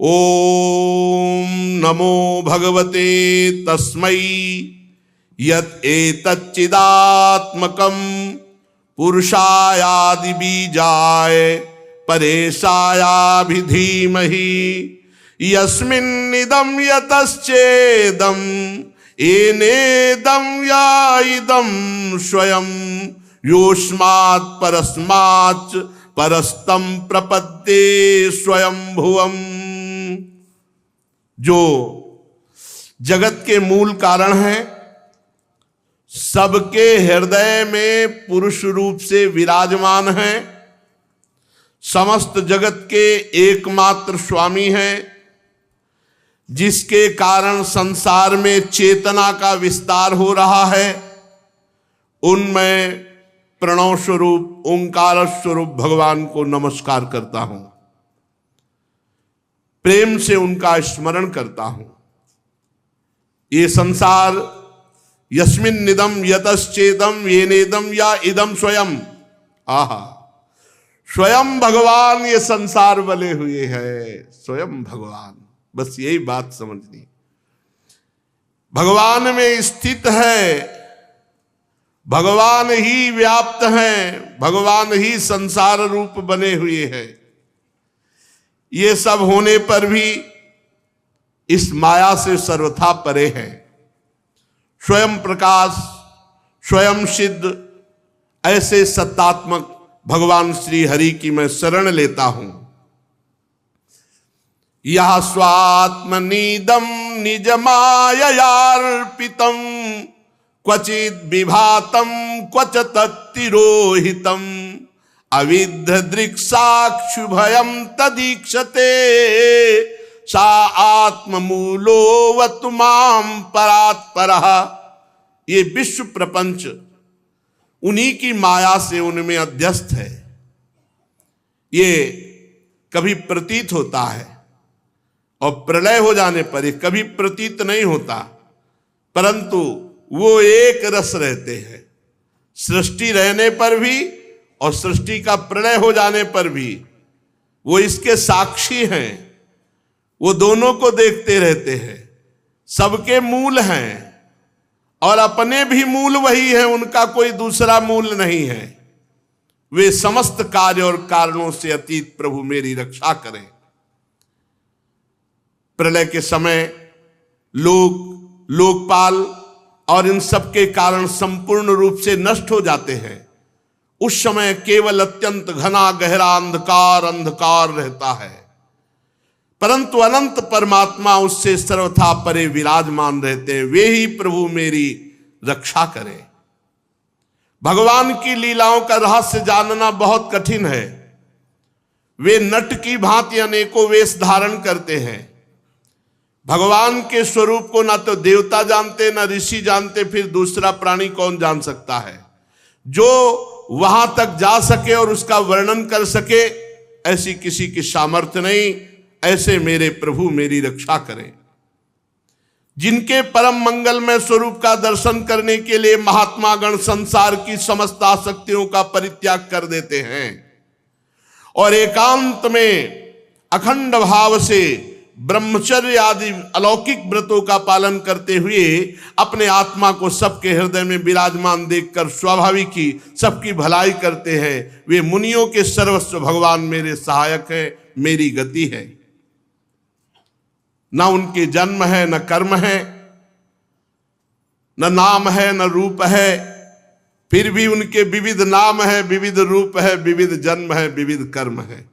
ओम नमो भगवते तस्मै यत् एतच्चिदात्मकं पुरुषायादि बीजाय परेशाया भी धीमहि यस्मिन्निदं यतश्चेदं एनेदं या इदं स्वयं योस्मात् परस्माच्च परस्तं प्रपद्ये स्वयं भुवम्। जो जगत के मूल कारण हैं, सबके हृदय में पुरुष रूप से विराजमान हैं, समस्त जगत के एकमात्र स्वामी हैं, जिसके कारण संसार में चेतना का विस्तार हो रहा है, उनमें प्रणव स्वरूप ओंकार स्वरूप भगवान को नमस्कार करता हूं, प्रेम से उनका स्मरण करता हूं। ये संसार यस्मिन् निदम यतश्चेदम येनेदम या इदम स्वयं, आहा, स्वयं भगवान ये संसार बने हुए हैं, स्वयं भगवान। बस यही बात समझनी, भगवान में स्थित है, भगवान ही व्याप्त हैं, भगवान ही संसार रूप बने हुए हैं। ये सब होने पर भी इस माया से सर्वथा परे हैं। स्वयं प्रकाश, स्वयं सिद्ध, ऐसे सत्तात्मक भगवान श्री हरि की मैं शरण लेता हूं। यह स्वात्मनीदम निज माययार्पितम क्वचिद विभातम क्वच तत्तिरोहितम अविद्ध दृक्साक्षुभयम तदीक्षते सा आत्ममूलोऽवतु मां परात्परः। ये विश्व प्रपंच उन्हीं की माया से उनमें अध्यस्त है। ये कभी प्रतीत होता है और प्रलय हो जाने पर ये कभी प्रतीत नहीं होता, परंतु वो एक रस रहते हैं। सृष्टि रहने पर भी और सृष्टि का प्रलय हो जाने पर भी वो इसके साक्षी हैं, वो दोनों को देखते रहते हैं, सबके मूल हैं और अपने भी मूल वही है, उनका कोई दूसरा मूल नहीं है। वे समस्त कार्य और कारणों से अतीत प्रभु मेरी रक्षा करें। प्रलय के समय लोकपाल और इन सब के कारण संपूर्ण रूप से नष्ट हो जाते हैं। उस समय केवल अत्यंत घना गहरा अंधकार रहता है, परंतु अनंत परमात्मा उससे सर्वथा परे विराजमान रहते हैं। वे ही प्रभु मेरी रक्षा करें। भगवान की लीलाओं का रहस्य जानना बहुत कठिन है। वे नट की भांति अनेकों वेश धारण करते हैं। भगवान के स्वरूप को ना तो देवता जानते, ना ऋषि जानते, फिर दूसरा प्राणी कौन जान सकता है। जो वहां तक जा सके और उसका वर्णन कर सके, ऐसी किसी की सामर्थ्य नहीं। ऐसे मेरे प्रभु मेरी रक्षा करें। जिनके परम मंगलमय स्वरूप का दर्शन करने के लिए महात्मा गण संसार की समस्त आसक्तियों का परित्याग कर देते हैं और एकांत में अखंड भाव से ब्रह्मचर्य आदि अलौकिक व्रतों का पालन करते हुए अपने आत्मा को सबके हृदय में विराजमान देखकर स्वाभाविक ही सबकी भलाई करते हैं। वे मुनियों के सर्वस्व भगवान मेरे सहायक हैं, मेरी गति है। न उनके जन्म है, न कर्म है, न नाम है, न रूप है, फिर भी उनके विविध नाम है, विविध रूप है, विविध जन्म है, विविध कर्म है।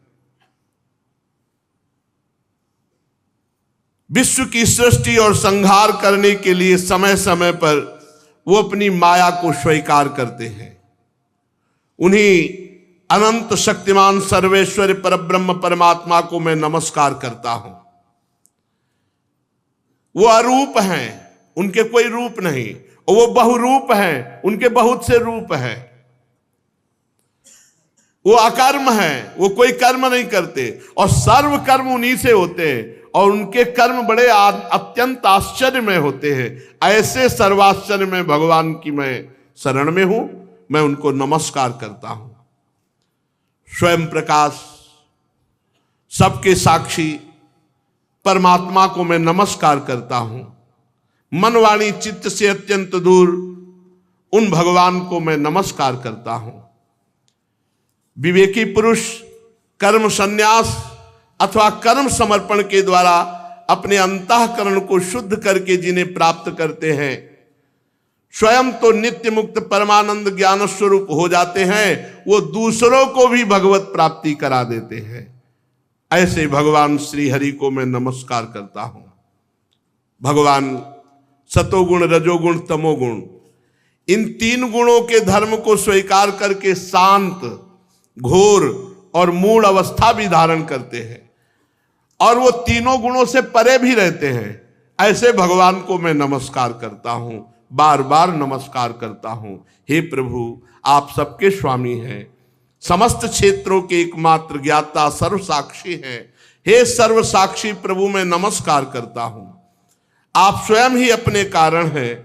विश्व की सृष्टि और संहार करने के लिए समय समय पर वो अपनी माया को स्वीकार करते हैं। उन्हीं अनंत शक्तिमान सर्वेश्वर परब्रह्म परमात्मा को मैं नमस्कार करता हूं। वो अरूप हैं, उनके कोई रूप नहीं, और वो बहुरूप हैं, उनके बहुत से रूप हैं। वो अकर्म हैं, वो कोई कर्म नहीं करते और सर्व कर्म उन्हीं से होते हैं और उनके कर्म बड़े अत्यंत आश्चर्य में होते हैं। ऐसे सर्वाश्चर्य में भगवान की मैं शरण में हूं, मैं उनको नमस्कार करता हूं। स्वयं प्रकाश, सबके साक्षी परमात्मा को मैं नमस्कार करता हूं। मन वाणी चित्त से अत्यंत दूर उन भगवान को मैं नमस्कार करता हूं। विवेकी पुरुष कर्म संन्यास अथवा कर्म समर्पण के द्वारा अपने अंतःकरण को शुद्ध करके जिन्हें प्राप्त करते हैं, स्वयं तो नित्य मुक्त परमानंद ज्ञान स्वरूप हो जाते हैं, वो दूसरों को भी भगवत प्राप्ति करा देते हैं। ऐसे भगवान श्री हरि को मैं नमस्कार करता हूं। भगवान सतोगुण, रजोगुण, तमोगुण, इन तीन गुणों के धर्म को स्वीकार करके शांत, घोर और मूढ़ अवस्था भी धारण करते हैं और वो तीनों गुणों से परे भी रहते हैं। ऐसे भगवान को मैं नमस्कार करता हूं, बार बार नमस्कार करता हूं। हे प्रभु, आप सबके स्वामी हैं, समस्त क्षेत्रों के एकमात्र ज्ञाता, सर्वसाक्षी हैं। हे सर्वसाक्षी प्रभु, मैं नमस्कार करता हूं। आप स्वयं ही अपने कारण हैं,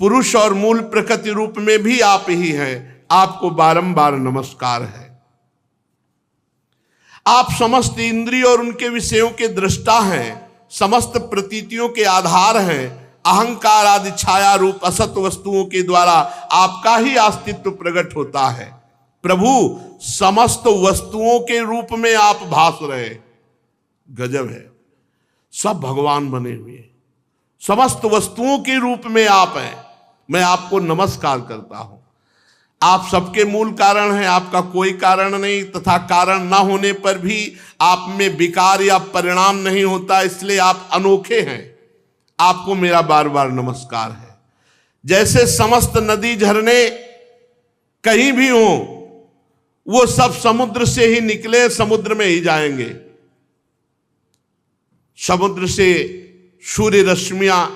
पुरुष और मूल प्रकृति रूप में भी आप ही हैं। आपको बारंबार नमस्कार है। आप समस्त इंद्रिय और उनके विषयों के दृष्टा हैं, समस्त प्रतीतियों के आधार हैं। अहंकार आदि छाया रूप असत वस्तुओं के द्वारा आपका ही अस्तित्व प्रकट होता है। प्रभु, समस्त वस्तुओं के रूप में आप भास रहे। गजब है, सब भगवान बने हुए, समस्त वस्तुओं के रूप में आप हैं। मैं आपको नमस्कार करता हूं। आप सबके मूल कारण हैं, आपका कोई कारण नहीं, तथा कारण ना होने पर भी आप में विकार या परिणाम नहीं होता, इसलिए आप अनोखे हैं। आपको मेरा बार बार नमस्कार है। जैसे समस्त नदी झरने कहीं भी हो, वो सब समुद्र से ही निकले, समुद्र में ही जाएंगे। समुद्र से सूर्य रश्मियां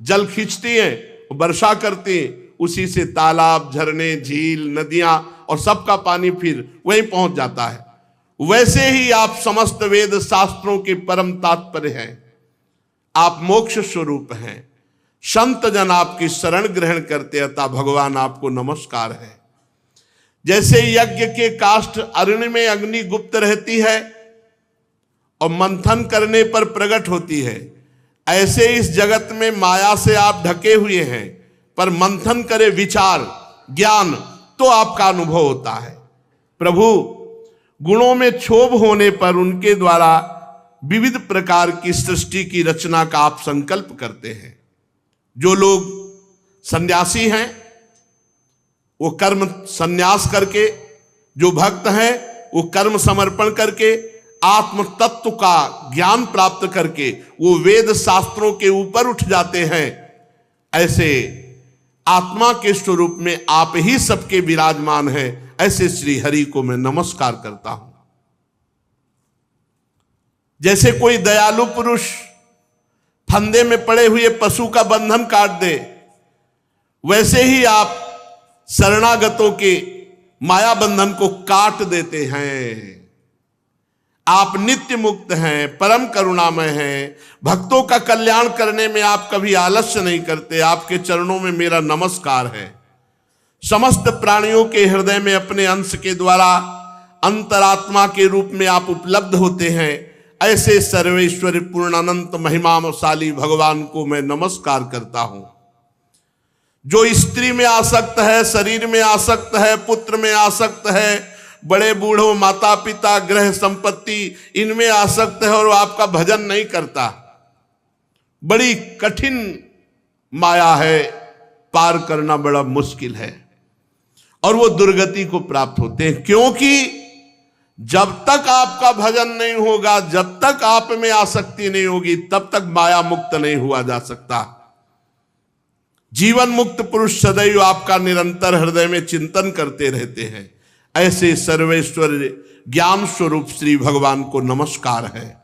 जल खींचती हैं, वर्षा करती हैं, उसी से तालाब, झरने, झील, नदियां और सबका पानी फिर वहीं पहुंच जाता है। वैसे ही आप समस्त वेद शास्त्रों के परम तात्पर्य हैं। आप मोक्ष स्वरूप हैं। संत जन आपकी शरण ग्रहण करते, अतः भगवान आपको नमस्कार है। जैसे यज्ञ के काष्ठ अरण्य में अग्नि गुप्त रहती है और मंथन करने पर प्रकट होती है, ऐसे इस जगत में माया से आप ढके हुए हैं, पर मंथन करे विचार, ज्ञान, तो आपका अनुभव होता है। प्रभु, गुणों में क्षोभ होने पर उनके द्वारा विविध प्रकार की सृष्टि की रचना का आप संकल्प करते हैं। जो लोग सन्यासी हैं वो कर्म संन्यास करके, जो भक्त हैं वो कर्म समर्पण करके, आत्म तत्व का ज्ञान प्राप्त करके वो वेद शास्त्रों के ऊपर उठ जाते हैं। ऐसे आत्मा के स्वरूप में आप ही सबके विराजमान हैं। ऐसे श्री हरि को मैं नमस्कार करता हूं। जैसे कोई दयालु पुरुष फंदे में पड़े हुए पशु का बंधन काट दे, वैसे ही आप शरणागतों के माया बंधन को काट देते हैं। आप नित्य मुक्त हैं, परम करुणामय हैं। भक्तों का कल्याण करने में आप कभी आलस्य नहीं करते। आपके चरणों में मेरा नमस्कार है। समस्त प्राणियों के हृदय में अपने अंश के द्वारा अंतरात्मा के रूप में आप उपलब्ध होते हैं। ऐसे सर्वेश्वर पूर्णानंत महिमाशाली भगवान को मैं नमस्कार करता हूं। जो स्त्री में आसक्त है, शरीर में आसक्त है, पुत्र में आसक्त है, बड़े बूढ़ों, माता पिता, ग्रह संपत्ति, इनमें आसक्त है और वो आपका भजन नहीं करता, बड़ी कठिन माया है, पार करना बड़ा मुश्किल है और वो दुर्गति को प्राप्त होते हैं। क्योंकि जब तक आपका भजन नहीं होगा, जब तक आप में आसक्ति नहीं होगी, तब तक माया मुक्त नहीं हुआ जा सकता। जीवन मुक्त पुरुष सदैव आपका निरंतर हृदय में चिंतन करते रहते हैं। ऐसे सर्वेश्वर ज्ञान स्वरूप श्री भगवान को नमस्कार है।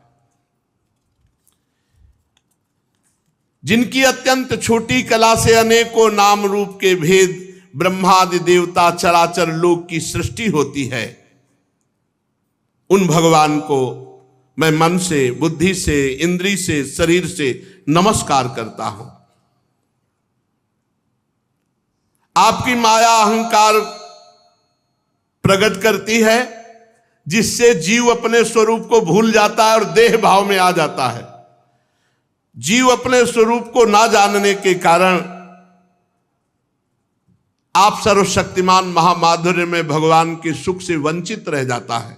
जिनकी अत्यंत छोटी कला से अनेकों नाम रूप के भेद, ब्रह्मादि देवता, चराचर लोक की सृष्टि होती है, उन भगवान को मैं मन से, बुद्धि से, इंद्री से, शरीर से नमस्कार करता हूं। आपकी माया अहंकार प्रकट करती है, जिससे जीव अपने स्वरूप को भूल जाता है और देह भाव में आ जाता है। जीव अपने स्वरूप को ना जानने के कारण आप सर्वशक्तिमान महामाधुर्य में भगवान के सुख से वंचित रह जाता है।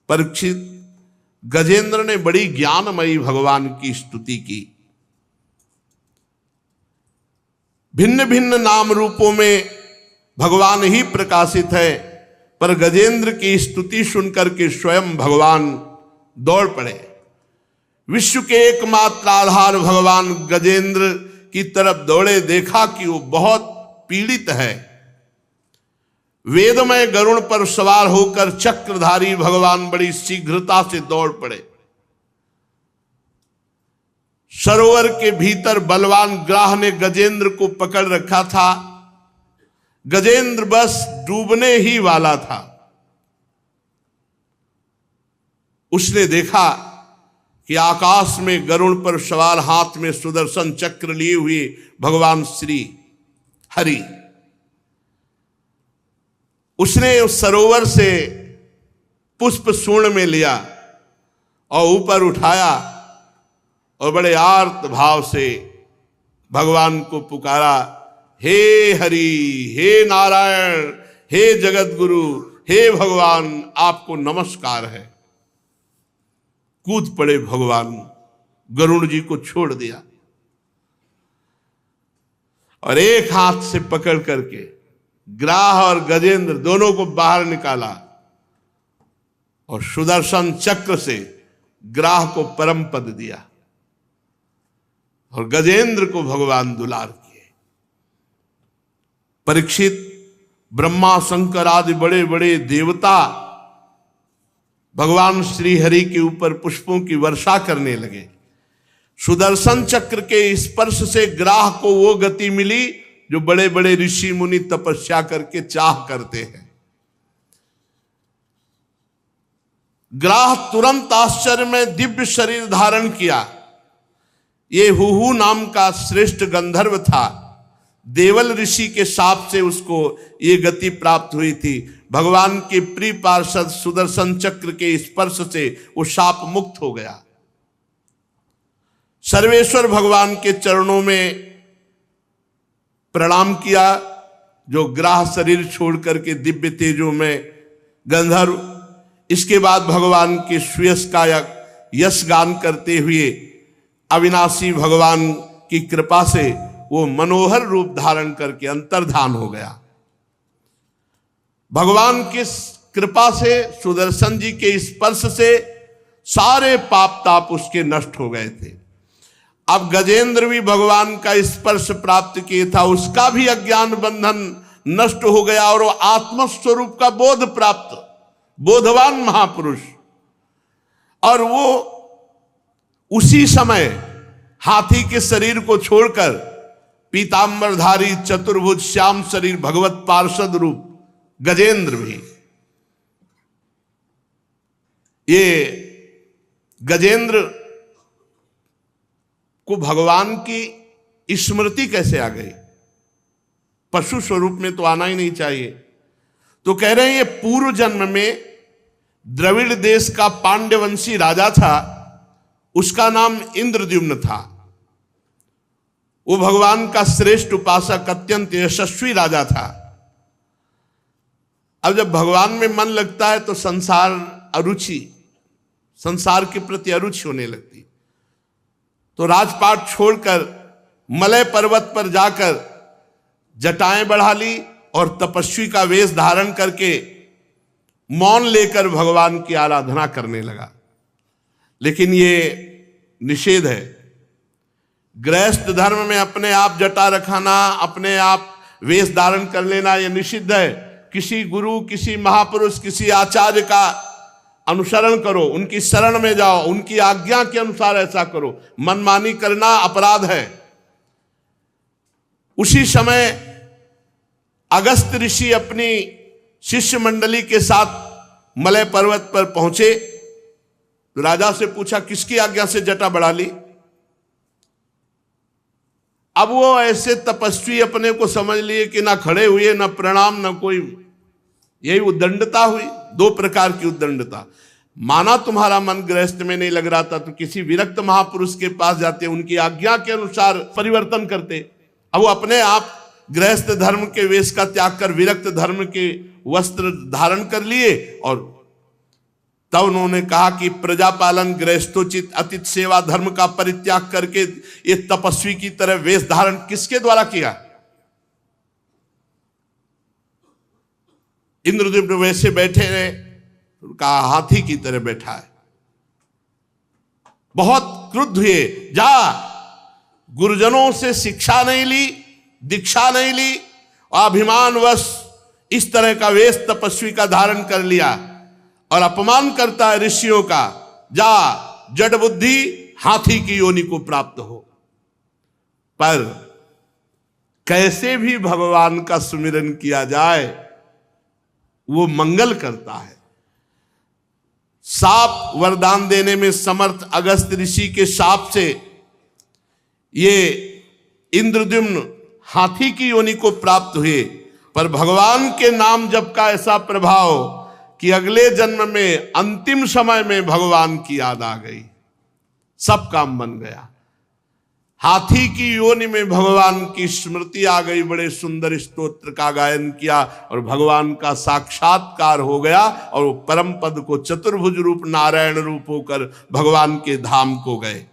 परीक्षित, गजेंद्र ने बड़ी ज्ञानमयी भगवान की स्तुति की। भिन्न भिन्न नाम रूपों में भगवान ही प्रकाशित है, पर गजेंद्र की स्तुति सुनकर के स्वयं भगवान दौड़ पड़े। विश्व के एकमात्र आधार भगवान गजेंद्र की तरफ दौड़े, देखा कि वो बहुत पीड़ित है। वेदमय गरुड़ पर सवार होकर चक्रधारी भगवान बड़ी शीघ्रता से दौड़ पड़े। सरोवर के भीतर बलवान ग्राह ने गजेंद्र को पकड़ रखा था। गजेंद्र बस डूबने ही वाला था। उसने देखा कि आकाश में गरुड़ पर सवार, हाथ में सुदर्शन चक्र लिए हुए भगवान श्री हरि, उसने उस सरोवर से पुष्प सूर्ण में लिया और ऊपर उठाया और बड़े आर्त भाव से भगवान को पुकारा, हे हरि, हे नारायण, हे जगत गुरु, हे भगवान, आपको नमस्कार है। कूद पड़े भगवान, गरुड़ जी को छोड़ दिया और एक हाथ से पकड़ करके ग्राह और गजेंद्र दोनों को बाहर निकाला और सुदर्शन चक्र से ग्राह को परम पद दिया और गजेंद्र को भगवान दुलार किए। परीक्षित, ब्रह्मा शंकर आदि बड़े बड़े देवता भगवान श्री हरि के ऊपर पुष्पों की वर्षा करने लगे। सुदर्शन चक्र के स्पर्श से ग्राह को वो गति मिली जो बड़े बड़े ऋषि मुनि तपस्या करके चाह करते हैं। ग्राह तुरंत आश्चर्य में दिव्य शरीर धारण किया। ये हुहू नाम का श्रेष्ठ गंधर्व था। देवल ऋषि के शाप से उसको ये गति प्राप्त हुई थी। भगवान के प्रिय पार्षद सुदर्शन चक्र के स्पर्श से वो शाप मुक्त हो गया। सर्वेश्वर भगवान के चरणों में प्रणाम किया, जो ग्राह शरीर छोड़ करके दिव्य तेजों में गंधर्व। इसके बाद भगवान के सुयश का यश गान करते हुए अविनाशी भगवान की कृपा से वो मनोहर रूप धारण करके अंतर्धान हो गया। भगवान की कृपा से, सुदर्शन जी के स्पर्श से सारे पाप ताप उसके नष्ट हो गए थे। अब गजेंद्र भी भगवान का स्पर्श प्राप्त किया था, उसका भी अज्ञान बंधन नष्ट हो गया और वो आत्मस्वरूप का बोध प्राप्त, बोधवान महापुरुष। और वो उसी समय हाथी के शरीर को छोड़कर पीतांबरधारी चतुर्भुज श्याम शरीर भगवत पार्षद रूप गजेंद्र भी, ये गजेंद्र को भगवान की स्मृति कैसे आ गई? पशु स्वरूप में तो आना ही नहीं चाहिए। तो कह रहे हैं ये पूर्व जन्म में द्रविड़ देश का पांड्यवंशी राजा था, उसका नाम इंद्रद्युम्न था। वो भगवान का श्रेष्ठ उपासक, अत्यंत यशस्वी राजा था। अब जब भगवान में मन लगता है तो संसार के प्रति अरुचि होने लगती। तो राजपाट छोड़कर मलय पर्वत पर जाकर जटाएं बढ़ा ली और तपस्वी का वेश धारण करके मौन लेकर भगवान की आराधना करने लगा। लेकिन ये निषेध है। गृहस्थ धर्म में अपने आप जटा रखाना, अपने आप वेश धारण कर लेना, यह निषिद्ध है। किसी गुरु, किसी महापुरुष, किसी आचार्य का अनुसरण करो, उनकी शरण में जाओ, उनकी आज्ञा के अनुसार ऐसा करो। मनमानी करना अपराध है। उसी समय अगस्त ऋषि अपनी शिष्य मंडली के साथ मलय पर्वत पर पहुंचे। तो राजा से पूछा, किसकी आज्ञा से जटा बढ़ा ली? अब वो ऐसे तपस्वी अपने को समझ लिए कि ना खड़े हुए, ना प्रणाम, ना कोई। यही उद्दंडता हुई। दो प्रकार की उद्दंडता। माना तुम्हारा मन गृहस्थ में नहीं लग रहा था तो किसी विरक्त महापुरुष के पास जाते, उनकी आज्ञा के अनुसार परिवर्तन करते। अब वो अपने आप गृहस्थ धर्म के वेश का त्याग कर विरक्त धर्म के वस्त्र धारण कर लिए, और तब उन्होंने कहा कि प्रजापालन गृहस्थोचित अतिथि सेवा धर्म का परित्याग करके ये तपस्वी की तरह वेश धारण किसके द्वारा किया? इंद्रद्युम्न वैसे बैठे रहे, उनका हाथी की तरह बैठा है। बहुत क्रुद्ध हुए, जा गुरुजनों से शिक्षा नहीं ली, दीक्षा नहीं ली, अभिमानवश इस तरह का वेश तपस्वी का धारण कर लिया और अपमान करता है ऋषियों का। जा जड़ बुद्धि हाथी की योनि को प्राप्त हो। पर कैसे भी भगवान का सुमिरन किया जाए वो मंगल करता है। साप वरदान देने में समर्थ अगस्त ऋषि के शाप से ये इंद्रद्युम्न हाथी की योनि को प्राप्त हुए, पर भगवान के नाम जप का ऐसा प्रभाव कि अगले जन्म में अंतिम समय में भगवान की याद आ गई, सब काम बन गया। हाथी की योनि में भगवान की स्मृति आ गई, बड़े सुंदर स्तोत्र का गायन किया और भगवान का साक्षात्कार हो गया, और वो परम पद को चतुर्भुज रूप नारायण रूप होकर भगवान के धाम को गए।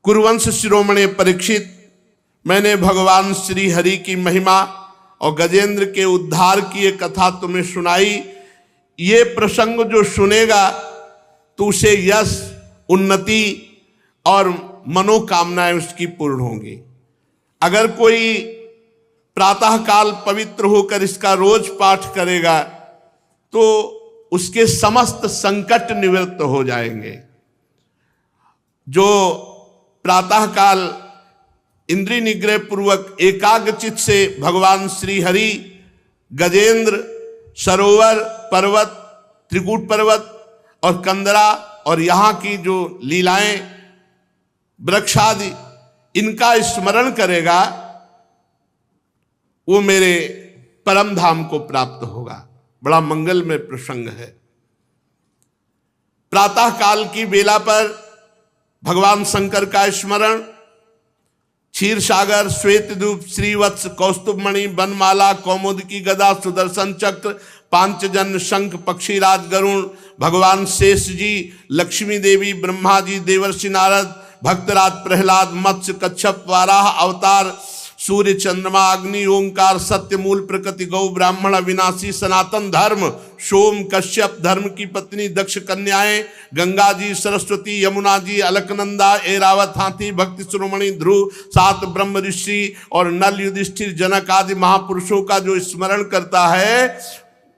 कुरुवंश शिरोमणि परीक्षित, मैंने भगवान श्री हरि की महिमा और गजेंद्र के उद्धार की एक कथा तुम्हें सुनाई। ये प्रसंग जो सुनेगा तो उसे यश, उन्नति और मनोकामनाएं उसकी पूर्ण होंगी। अगर कोई प्रातः काल पवित्र होकर इसका रोज पाठ करेगा तो उसके समस्त संकट निवृत्त हो जाएंगे। जो प्रातः काल इंद्रिय निग्रह पूर्वक एकाग्रचित से भगवान श्री हरि, गजेंद्र, सरोवर पर्वत, त्रिकूट पर्वत और कंदरा और यहाँ की जो लीलाएं, वृक्षादि, इनका स्मरण करेगा वो मेरे परम धाम को प्राप्त होगा। बड़ा मंगलमय प्रसंग है। प्रातः काल की बेला पर भगवान शंकर का स्मरण, क्षीर सागर, श्वेत दूप, श्रीवत्स, कौस्तुभमणि, बनमाला, कौमुद की गदा, सुदर्शन चक्र, पांचजन्य, शंख, पक्षीराज, गरुण, भगवान शेष जी, लक्ष्मी देवी, ब्रह्मा जी, देवर्षि नारद, भक्तराज प्रहलाद, मत्स्य, कच्छप, वाराह अवतार, सूर्य, चंद्रमा, अग्नि, ओंकार, सत्य, मूल, प्रकृति, गौ, ब्राह्मण, अविनाशी, सनातन धर्म, सोम, कश्यप, धर्म की पत्नी, दक्ष कन्याएं, गंगा जी, सरस्वती, यमुना जी, अलकनंदा, एरावत हाथी, भक्ति शिरोमणि, ध्रुव, 7 ब्रह्म ऋषि और नल, युधिष्ठिर, जनक आदि महापुरुषों का जो स्मरण करता है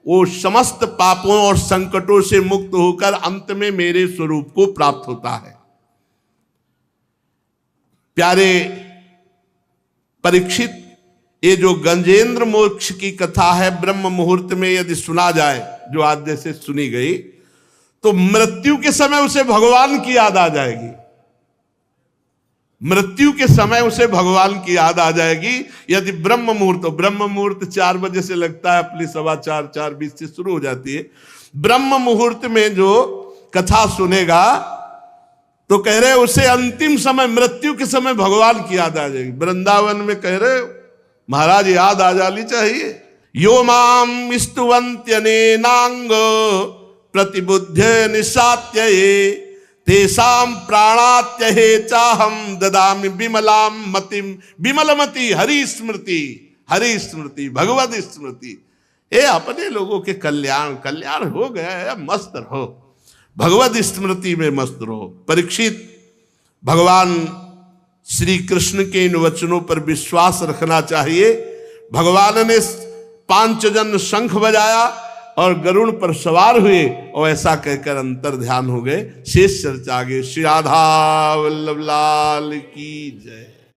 वो समस्त पापों और संकटों से मुक्त होकर अंत में मेरे स्वरूप को प्राप्त होता है। प्यारे परीक्षित, ये जो गजेंद्र मोक्ष की कथा है ब्रह्म मुहूर्त में यदि सुना जाए, जो आज जैसे सुनी गई, तो मृत्यु के समय उसे भगवान की याद आ जाएगी। मृत्यु के समय उसे भगवान की याद आ जाएगी। यदि ब्रह्म मुहूर्त 4 बजे से लगता है, अपनी 4:15 4:20 से शुरू हो जाती है। ब्रह्म मुहूर्त में जो कथा सुनेगा तो कह रहे उसे अंतिम समय, मृत्यु के समय भगवान की याद आ जाएगी। वृंदावन में कह रहे महाराज याद आ जानी चाहिए। यो माम स्तुवन्त्यनेनांग प्रतिबुद्ध निशात्य तेषाम प्राणात्यहे चाहम ददामि विमलाम मतिम। विमलमति हरि स्मृति भगवत स्मृति। ये अपने लोगों के कल्याण हो गया है, मस्त रहो, भगवत स्मृति में मस्त रहो। परीक्षित, भगवान श्री कृष्ण के इन वचनों पर विश्वास रखना चाहिए। भगवान ने 5 जन शंख बजाया और गरुड़ पर सवार हुए और ऐसा कहकर अंतर ध्यान हो गए। शेष चर्चा आगे। श्री राधा वल्लभ लाल की जय।